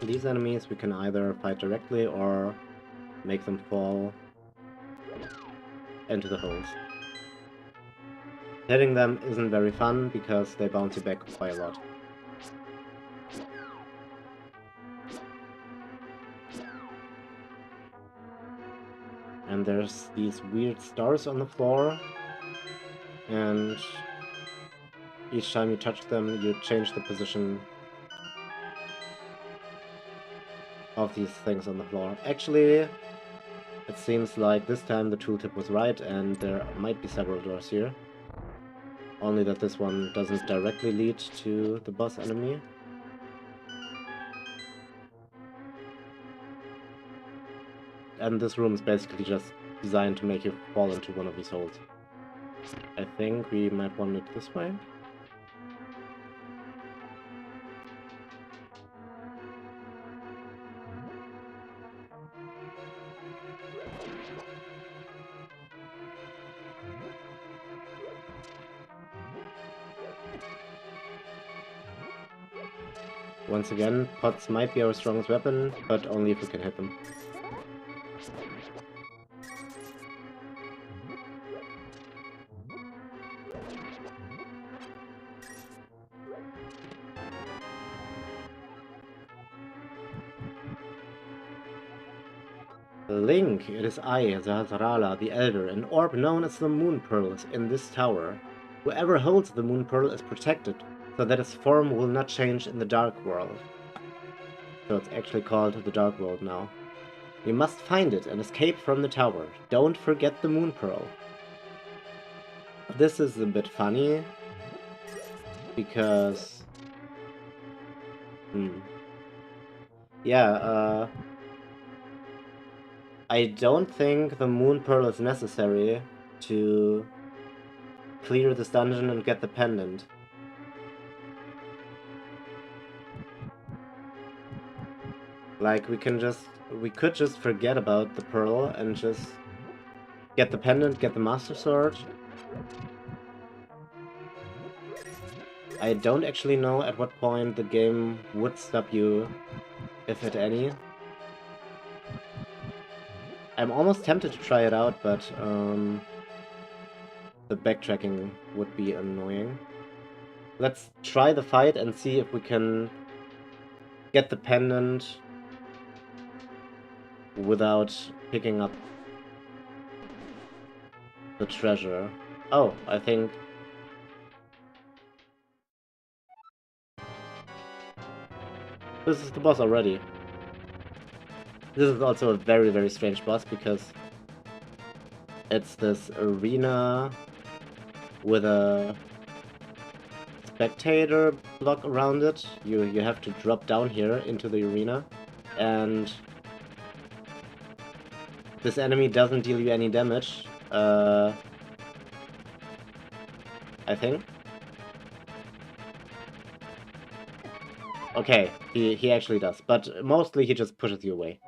These enemies we can either fight directly or make them fall into the holes. Hitting them isn't very fun because they bounce you back by a lot. And there's these weird stars on the floor, and each time you touch them you change the position of these things on the floor. Actually, it seems like this time the tooltip was right and there might be several doors here. Only that this one doesn't directly lead to the boss enemy. And this room is basically just designed to make you fall into one of these holes. I think we might want it this way. Once again, pots might be our strongest weapon, but only if we can hit them. Link, it is I, Zahazrala, the Elder, an orb known as the Moon Pearl is in this tower. Whoever holds the Moon Pearl is protected, so that its form will not change in the Dark World. So it's actually called the Dark World now. You must find it and escape from the tower. Don't forget the Moon Pearl. This is a bit funny, because... Yeah, I don't think the Moon Pearl is necessary to clear this dungeon and get the pendant. Like, we could just forget about the pearl and just get the pendant, get the Master Sword. I don't actually know at what point the game would stop you, if at any. I'm almost tempted to try it out, but the backtracking would be annoying. Let's try the fight and see if we can get the pendant without picking up the treasure. Oh, I think... this is the boss already. This is also a very, very strange boss, because it's this arena with a spectator block around it. You have to drop down here into the arena, and this enemy doesn't deal you any damage, I think. Okay, he actually does, but mostly he just pushes you away.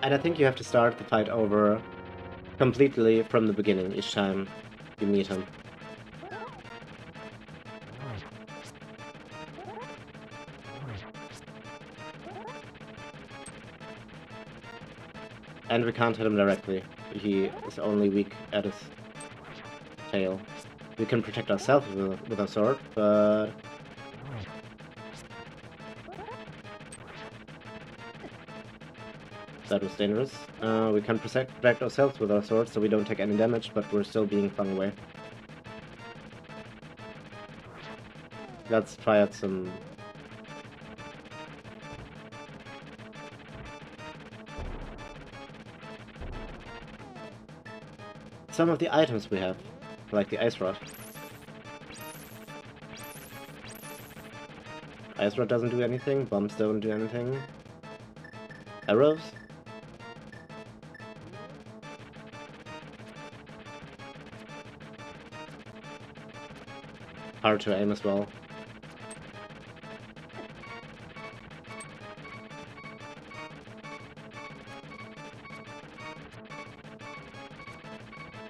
And I think you have to start the fight over completely from the beginning each time you meet him. And we can't hit him directly. He is only weak at his tail. We can protect ourselves with our sword, but... that was dangerous. We can protect ourselves with our sword, so we don't take any damage, but we're still being flung away. Let's try out some... some of the items we have, like the ice rod. Ice rod doesn't do anything, bombs don't do anything. Arrows? Hard to aim as well.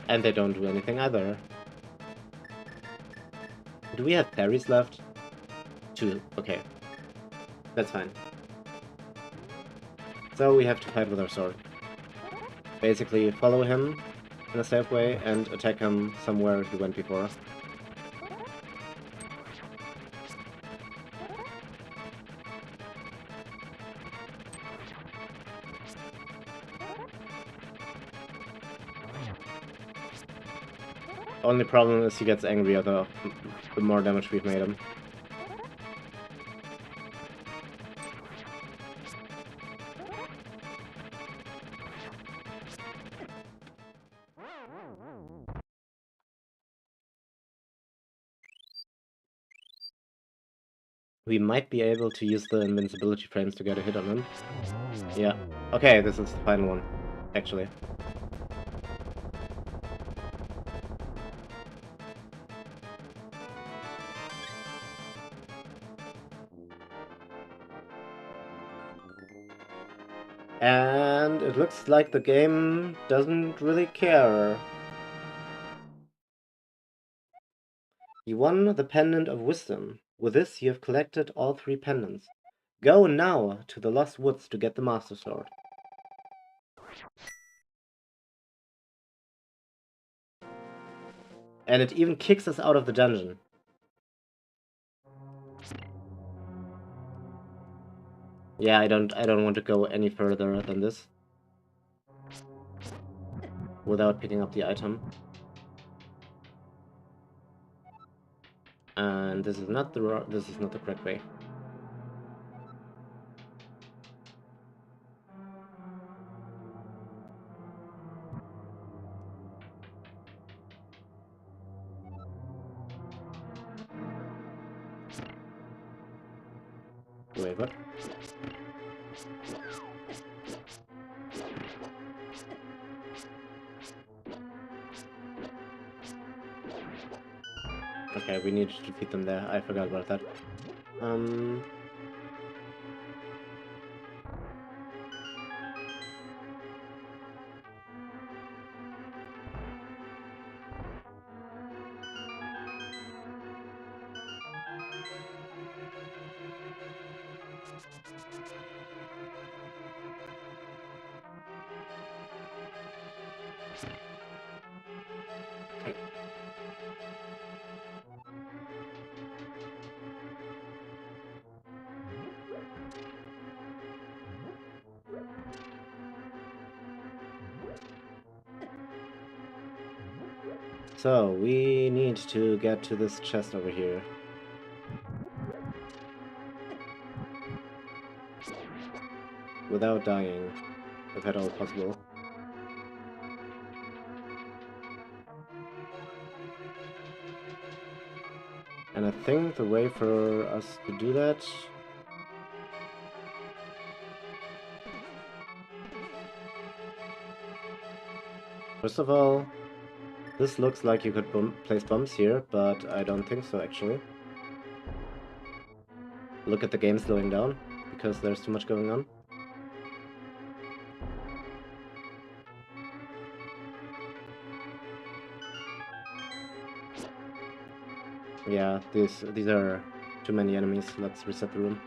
And they don't do anything either. Do we have parries left? 2. Okay. That's fine. So we have to fight with our sword. Basically, follow him in a safe way and attack him somewhere he went before. Only problem is he gets angrier the more damage we've made him. We might be able to use the invincibility frames to get a hit on him. Yeah. Okay, this is the final one, actually. And it looks like the game doesn't really care. You won the Pendant of Wisdom. With this, you have collected all 3 pendants. Go now to the Lost Woods to get the Master Sword. And it even kicks us out of the dungeon. Yeah, I don't want to go any further than this without picking up the item. And this is not the correct way. Wait, what? Okay, we need to defeat them there. I forgot about that. So, we need to get to this chest over here. Without dying, if at all possible. And I think the way for us to do that... First of all, this looks like you could place bombs here, but I don't think so, actually. Look at the game slowing down, because there's too much going on. Yeah, these are too many enemies. Let's reset the room.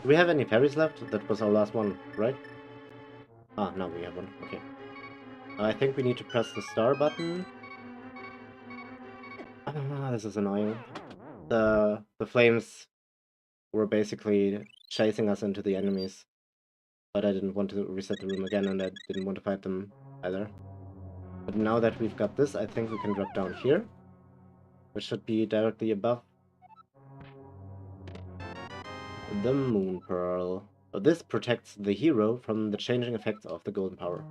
Do we have any fairies left? That was our last one, right? Ah, now we have one. Okay. I think we need to press the star button. Ah, this is annoying. The flames were basically chasing us into the enemies. But I didn't want to reset the room again, and I didn't want to fight them either. But now that we've got this, I think we can drop down here, which should be directly above the Moon Pearl. This protects the hero from the changing effects of the golden power.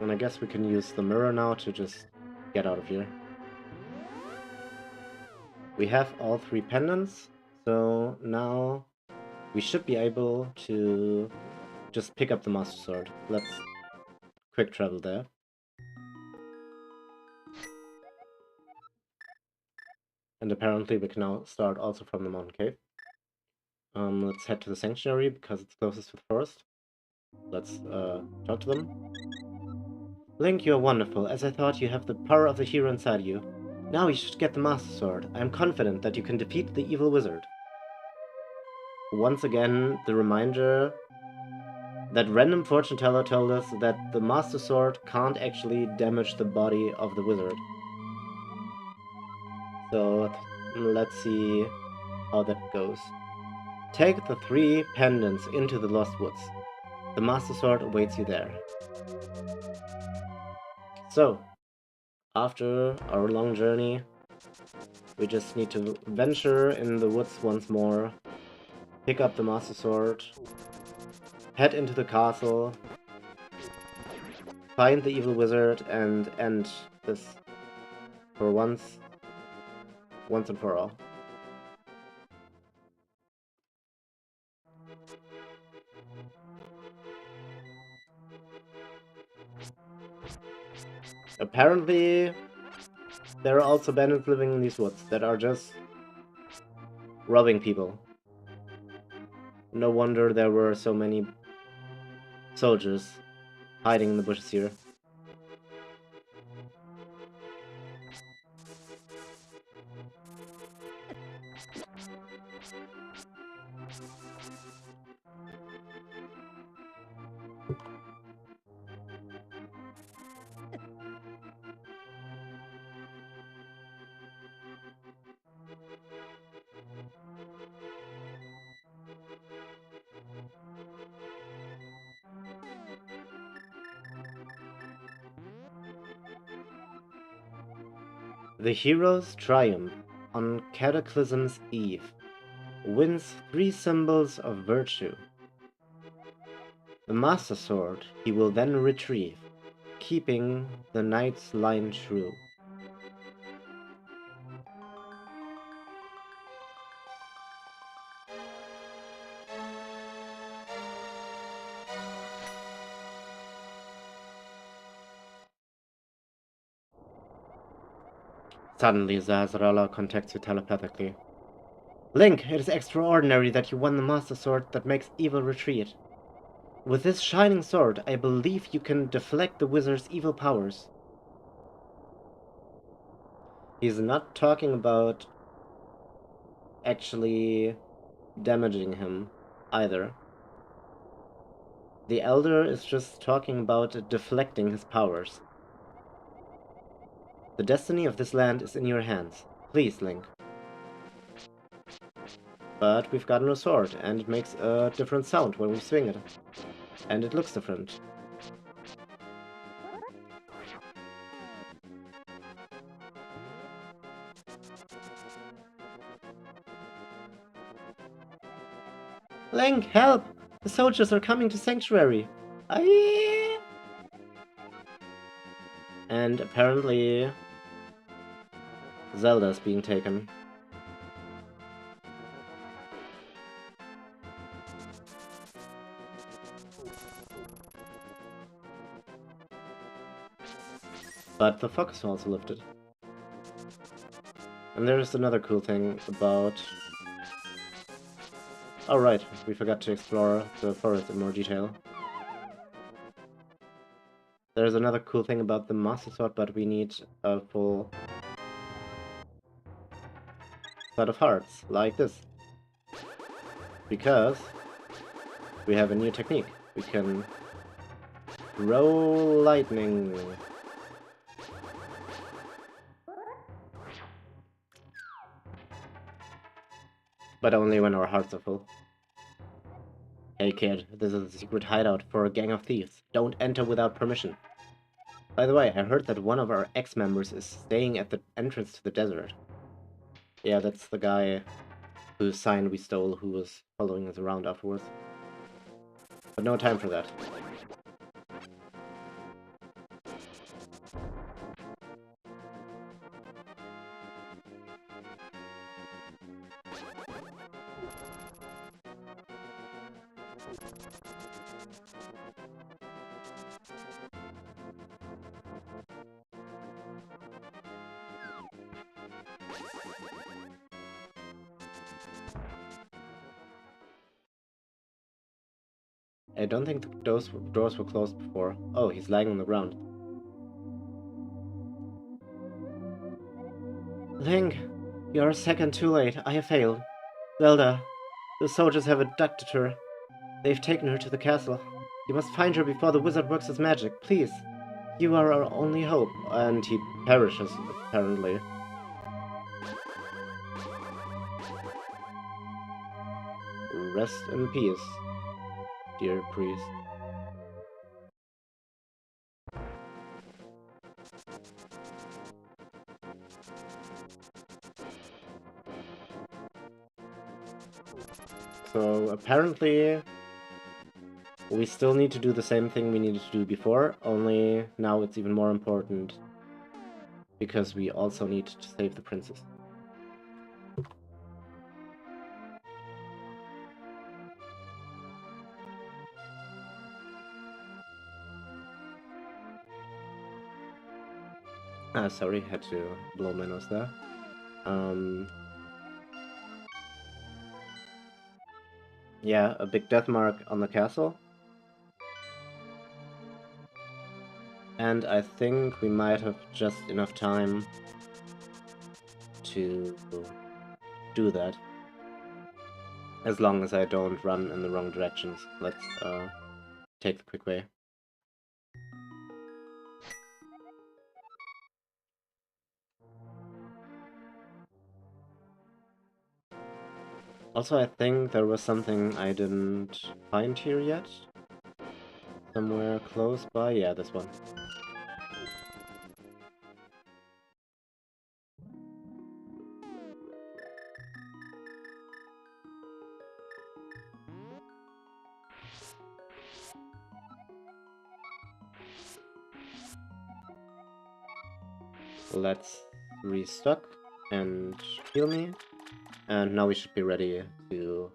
And I guess we can use the mirror now to just get out of here. We have all 3 pendants, so now we should be able to just pick up the Master Sword. Let's quick travel there. And apparently we can now start also from the mountain cave. Let's head to the sanctuary because it's closest to the forest. Let's talk to them. Link, you are wonderful, as I thought you have the power of the hero inside you. Now you should get the Master Sword. I am confident that you can defeat the evil wizard. Once again, the reminder that random fortune teller told us that the Master Sword can't actually damage the body of the wizard. So let's see how that goes. Take the 3 pendants into the Lost Woods. The Master Sword awaits you there. So, After our long journey, we just need to venture in the woods once more, pick up the Master Sword, head into the castle, find the evil wizard, and end this for once and for all. Apparently, there are also bandits living in these woods that are just robbing people. No wonder there were so many soldiers hiding in the bushes here. The hero's triumph on Cataclysm's eve wins 3 symbols of virtue. The Master Sword he will then retrieve, keeping the knight's line true. Suddenly, Zazarala contacts you telepathically. Link, it is extraordinary that you won the Master Sword that makes evil retreat. With this shining sword, I believe you can deflect the wizard's evil powers. He's not talking about actually damaging him either. The Elder is just talking about deflecting his powers. The destiny of this land is in your hands. Please, Link. But we've got no sword, and it makes a different sound when we swing it. And it looks different. Link, help! The soldiers are coming to Sanctuary! Aye! And apparently, Zelda is being taken. But the focus is also lifted. And there's another cool thing about... Oh right, we forgot to explore the forest in more detail. There's another cool thing about the Master Sword, but we need a full set of hearts, like this. Because we have a new technique. We can throw lightning. But only when our hearts are full. Hey kid, this is a secret hideout for a gang of thieves. Don't enter without permission. By the way, I heard that one of our ex-members is staying at the entrance to the desert. Yeah, that's the guy whose sign we stole, who was following us around afterwards. But no time for that. I don't think the doors were closed before. Oh, he's lying on the ground. Link, you're a second too late. I have failed. Zelda, the soldiers have abducted her. They've taken her to the castle. You must find her before the wizard works his magic, please. You are our only hope. And he perishes, apparently. Rest in peace, dear priest. So apparently we still need to do the same thing we needed to do before, only now it's even more important because we also need to save the princess. Ah, sorry, had to blow my nose there. Yeah, a big death mark on the castle. And I think we might have just enough time to do that. As long as I don't run in the wrong directions. Let's take the quick way. Also, I think there was something I didn't find here yet. Somewhere close by. Yeah, this one. Let's restock and heal me. And now we should be ready to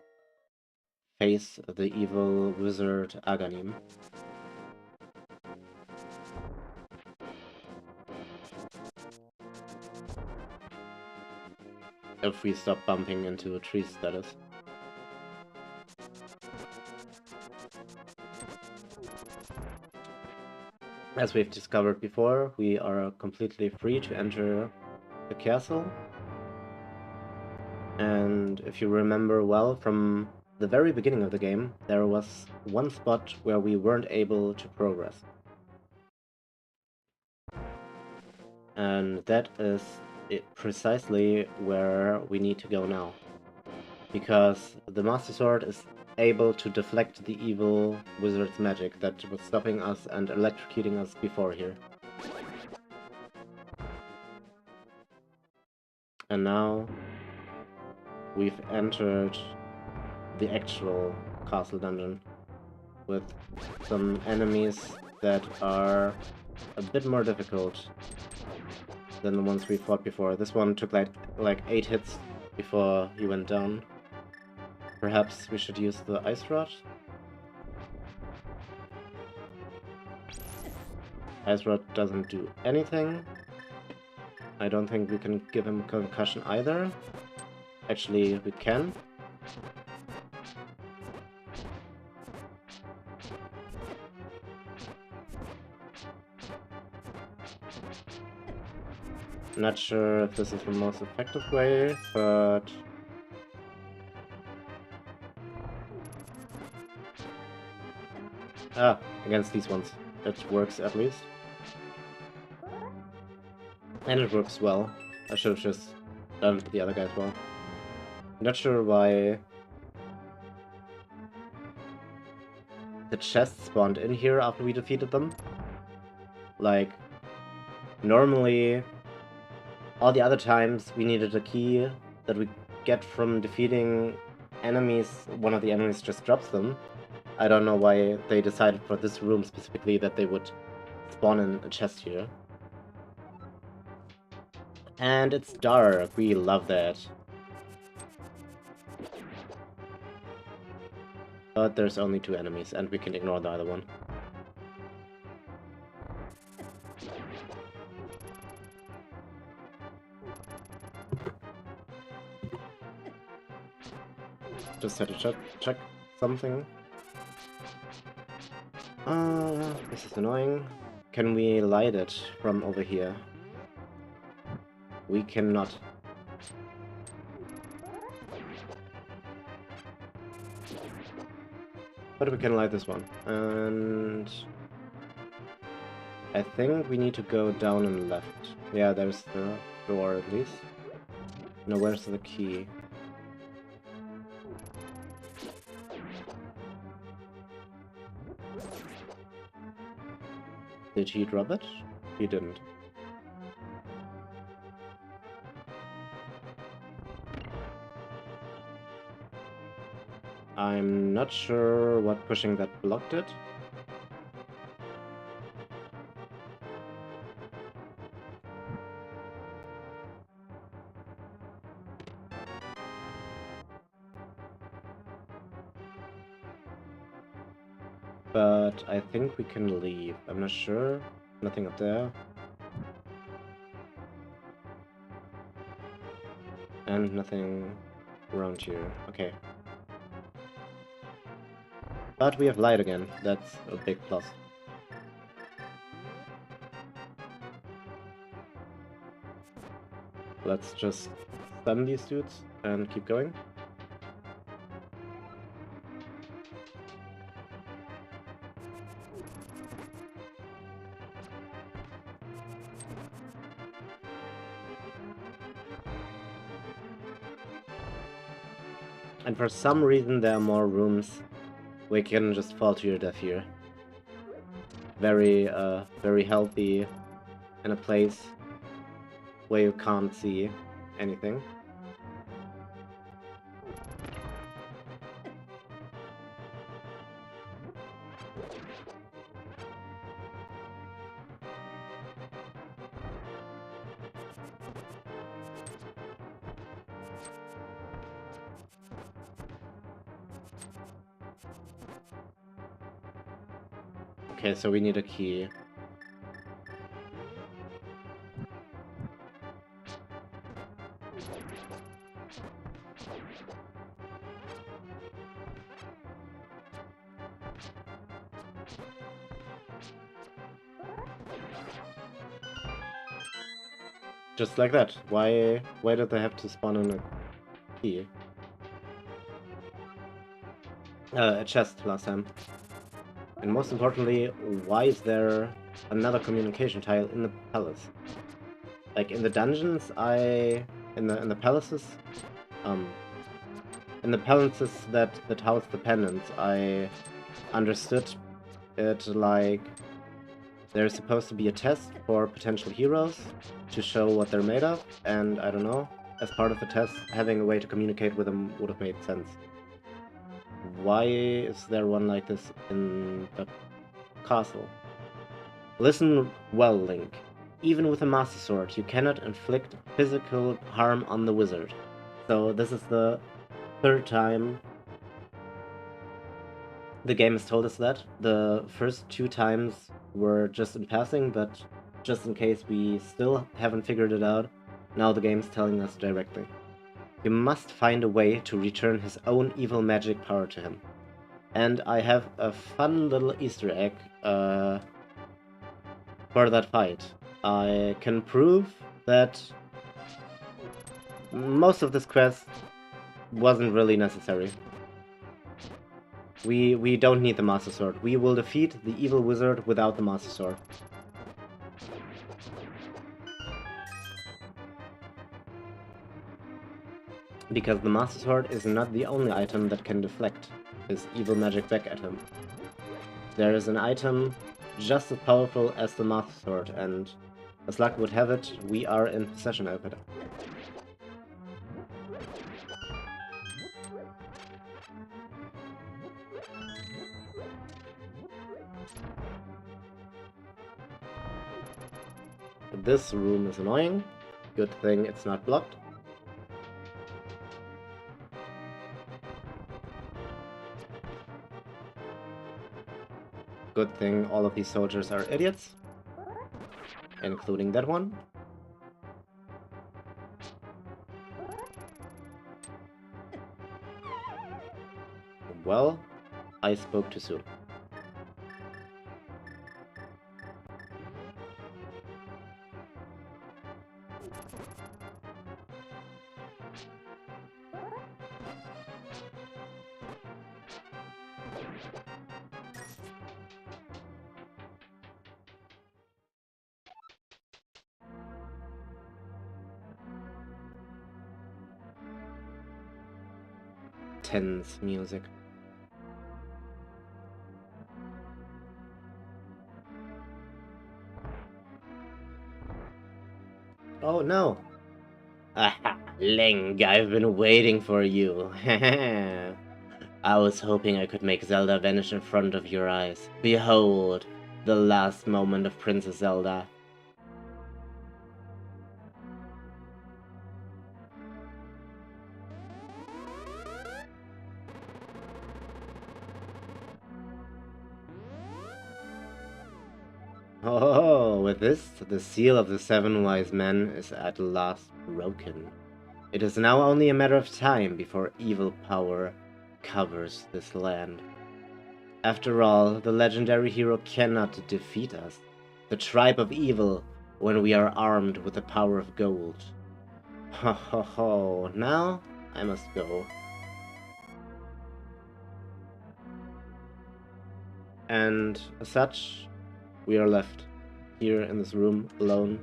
face the evil wizard Aghanim. If we stop bumping into trees, that is. As we've discovered before, we are completely free to enter the castle. And if you remember well, from the very beginning of the game, there was one spot where we weren't able to progress. And that is precisely where we need to go now. Because the Master Sword is able to deflect the evil wizard's magic that was stopping us and electrocuting us before here. And now we've entered the actual castle dungeon with some enemies that are a bit more difficult than the ones we fought before. This one took like 8 hits before he went down. Perhaps we should use the ice rod? Ice rod doesn't do anything. I don't think we can give him concussion either. Actually, we can. Not sure if this is the most effective way, but... Ah, against these ones. It works at least. And it works well. I should have just done it to the other guy as well. Not sure why the chests spawned in here after we defeated them. Like, normally, all the other times we needed a key that we get from defeating enemies, one of the enemies just drops them. I don't know why they decided for this room specifically that they would spawn in a chest here. And it's dark, we love that. But there's only 2 enemies, and we can ignore the other one. Just had to check something. This is annoying. Can we light it from over here? We cannot. But we can light this one. And I think we need to go down and left. Yeah, there's the door at least. Now where's the key? Did he drop it? He didn't. I'm not sure what pushing that block did. But I think we can leave. I'm not sure. Nothing up there. And nothing around here. Okay. But we have light again. That's a big plus. Let's just stun these dudes and keep going. And for some reason there are more rooms where you can just fall to your death here. Very, very healthy in a place where you can't see anything. Okay, so we need a key. Just like that. Why did they have to spawn in a key? A chest last time. And most importantly, why is there another communication tile in the palace? Like in the dungeons, in the palaces, in the palaces that house the pendants, I understood it like there's supposed to be a test for potential heroes to show what they're made of, and I don't know, as part of the test, having a way to communicate with them would have made sense. Why is there one like this in the castle? Listen well, Link. Even with a Master Sword, you cannot inflict physical harm on the wizard. So this is the third time the game has told us that. The first two times were just in passing, but just in case we still haven't figured it out, now the game's telling us directly. You must find a way to return his own evil magic power to him. And I have a fun little Easter egg for that fight. I can prove that most of this quest wasn't really necessary. We don't need the Master Sword. We will defeat the evil wizard without the Master Sword. Because the Master Sword is not the only item that can deflect his evil magic back at him. There is an item just as powerful as the Master Sword, and as luck would have it, we are in possession of it. This room is annoying. Good thing it's not blocked. Good thing all of these soldiers are idiots, including that one. Well, I spoke too soon. Tense music. Oh no! Aha! Link, I've been waiting for you. I was hoping I could make Zelda vanish in front of your eyes. Behold, the last moment of Princess Zelda. Oh, with this, the seal of the 7 wise men is at last broken. It is now only a matter of time before evil power covers this land. After all, the legendary hero cannot defeat us, the tribe of evil, when we are armed with the power of gold. Ho ho ho, now I must go. And as such, we are left here in this room alone,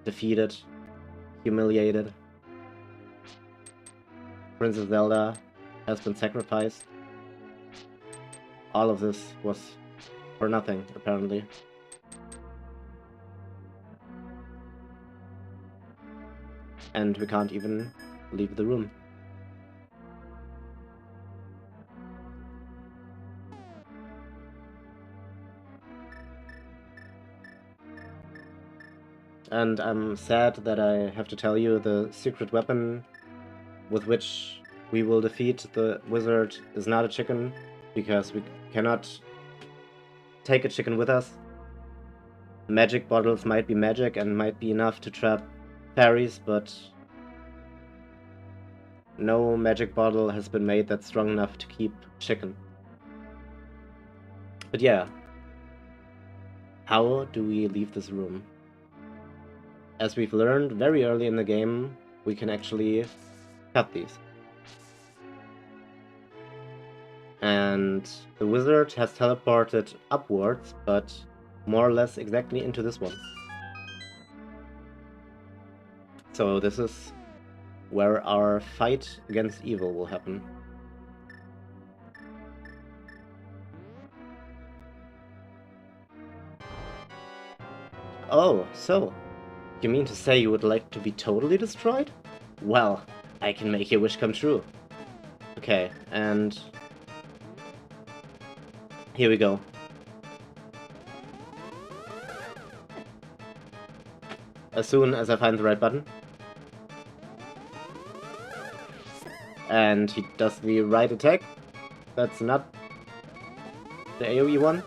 defeated, humiliated. Princess Zelda has been sacrificed. All of this was for nothing, apparently. And we can't even leave the room. And I'm sad that I have to tell you the secret weapon with which we will defeat the wizard is not a chicken, because we cannot take a chicken with us. Magic bottles might be magic and might be enough to trap fairies, but no magic bottle has been made that's strong enough to keep chicken. But yeah, how do we leave this room? As we've learned very early in the game, we can actually cut these. And the wizard has teleported upwards, but more or less exactly into this one. So this is where our fight against evil will happen. Oh, so you mean to say you would like to be totally destroyed? Well, I can make your wish come true. Okay, and here we go. As soon as I find the right button. And he does the right attack. That's not the AoE one.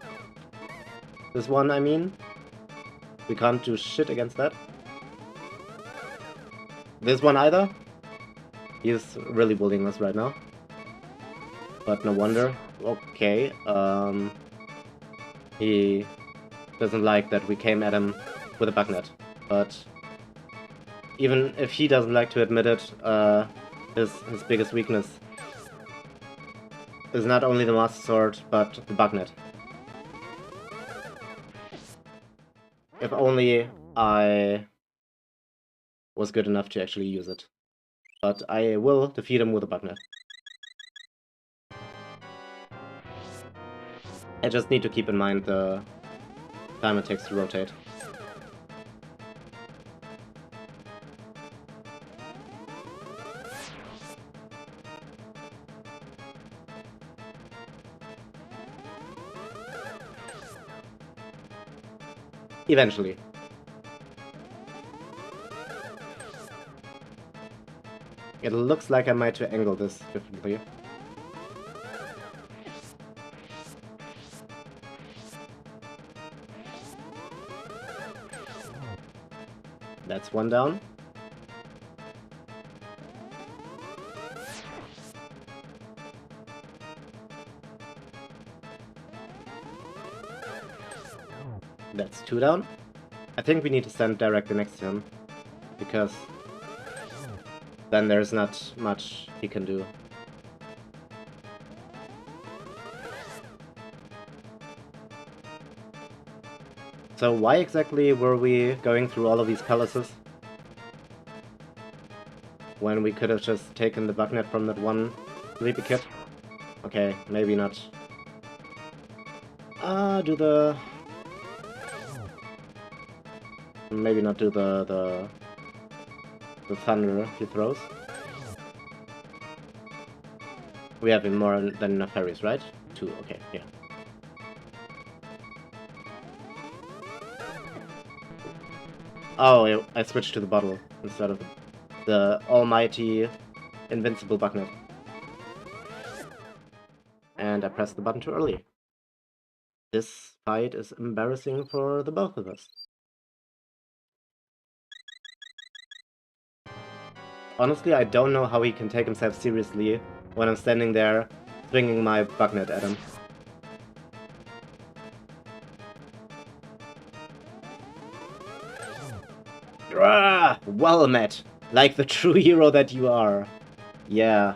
This one, I mean. We can't do shit against that. This one either. He's really bullying us right now. But no wonder. Okay, he doesn't like that we came at him with a bugnet. But even if he doesn't like to admit it, his biggest weakness is not only the Master Sword, but the bugnet. If only I was good enough to actually use it. But I will defeat him with a bugnet. I just need to keep in mind the time it takes to rotate. Eventually. It looks like I might angle this differently. That's one down. That's two down. I think we need to stand directly next to him, because then there's not much he can do. So why exactly were we going through all of these palaces when we could have just taken the bugnet from that one sleepy kid? Okay, maybe not. Maybe not do the thunder he throws. We have more than enough parries, right? 2, okay, yeah. Oh, I switched to the bottle instead of the almighty invincible bucknet. And I pressed the button too early. This fight is embarrassing for the both of us. Honestly, I don't know how he can take himself seriously when I'm standing there swinging my bucknet at him. Rah! Well met! Like the true hero that you are. Yeah,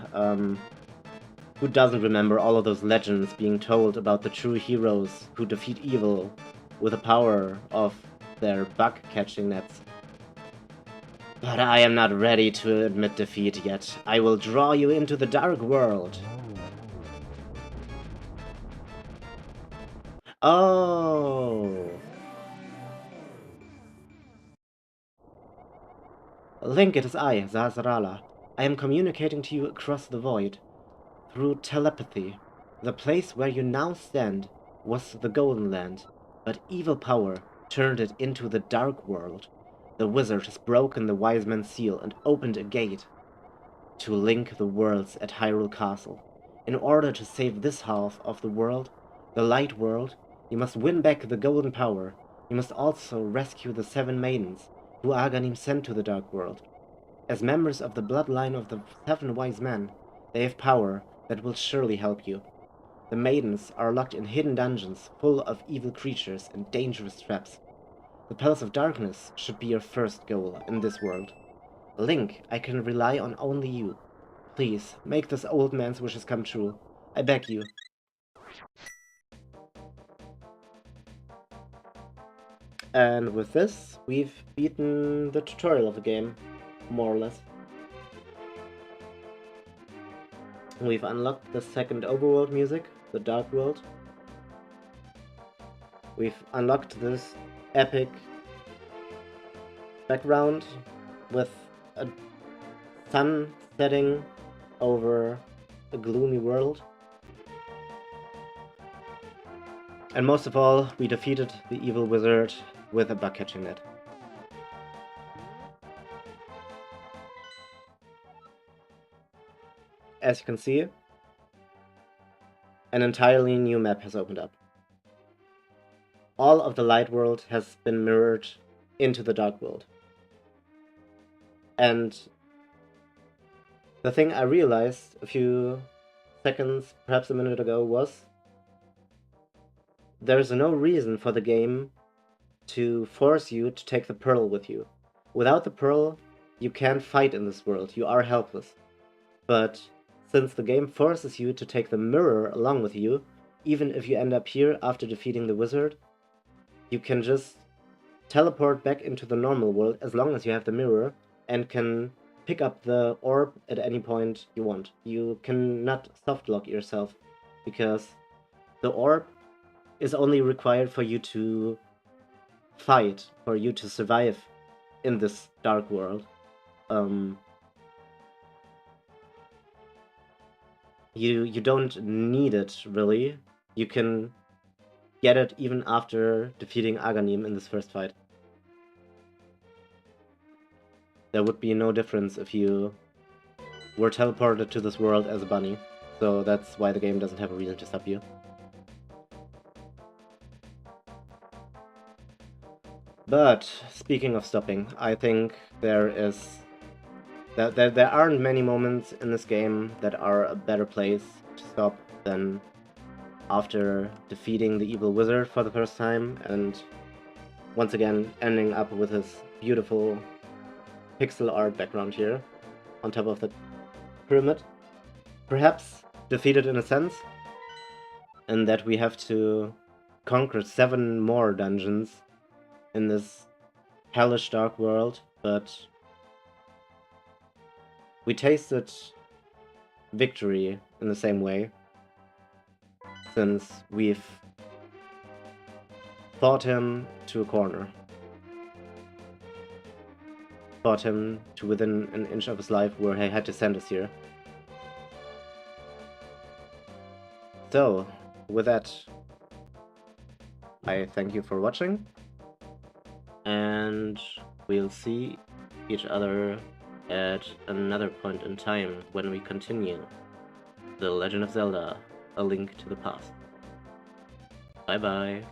who doesn't remember all of those legends being told about the true heroes who defeat evil with the power of their bug-catching nets? But I am not ready to admit defeat yet. I will draw you into the dark world. Oh! Link, it is I, Zazrala. I am communicating to you across the void. Through telepathy. The place where you now stand was the Golden Land, but evil power turned it into the Dark World. The wizard has broken the Wise Man's seal and opened a gate to link the worlds at Hyrule Castle. In order to save this half of the world, the Light World, you must win back the Golden Power. You must also rescue the 7 maidens who Aghanim sent to the Dark World. As members of the bloodline of the 7 wise men, they have power that will surely help you. The maidens are locked in hidden dungeons full of evil creatures and dangerous traps. The Palace of Darkness should be your first goal in this world. Link, I can rely on only you. Please, make this old man's wishes come true. I beg you. And with this, we've beaten the tutorial of the game, more or less. We've unlocked the second overworld music, the Dark World. We've unlocked this epic background with a sun setting over a gloomy world. And most of all, we defeated the evil wizard with a bug catching net. As you can see, an entirely new map has opened up. All of the light world has been mirrored into the dark world. And the thing I realized a few seconds, perhaps a minute ago, was there's no reason for the game to force you to take the pearl with you. Without the pearl, you can't fight in this world, you are helpless. But since the game forces you to take the mirror along with you, even if you end up here after defeating the wizard, you can just teleport back into the normal world as long as you have the mirror and can pick up the orb at any point you want. You cannot softlock yourself because the orb is only required for you to fight, for you to survive in this dark world. You don't need it, really. You can get it even after defeating Aghanim in this first fight. There would be no difference if you were teleported to this world as a bunny, so that's why the game doesn't have a reason to stop you. But speaking of stopping, I think there aren't many moments in this game that are a better place to stop than after defeating the evil wizard for the first time and once again ending up with his beautiful pixel art background here on top of the pyramid. Perhaps defeated in a sense, in that we have to conquer 7 more dungeons in this hellish dark world, but we tasted victory in the same way, since we've fought him to a corner. Fought him to within an inch of his life where he had to send us here. So, with that, I thank you for watching, and we'll see each other at another point in time when we continue The Legend of Zelda: A Link to the Past. Bye bye.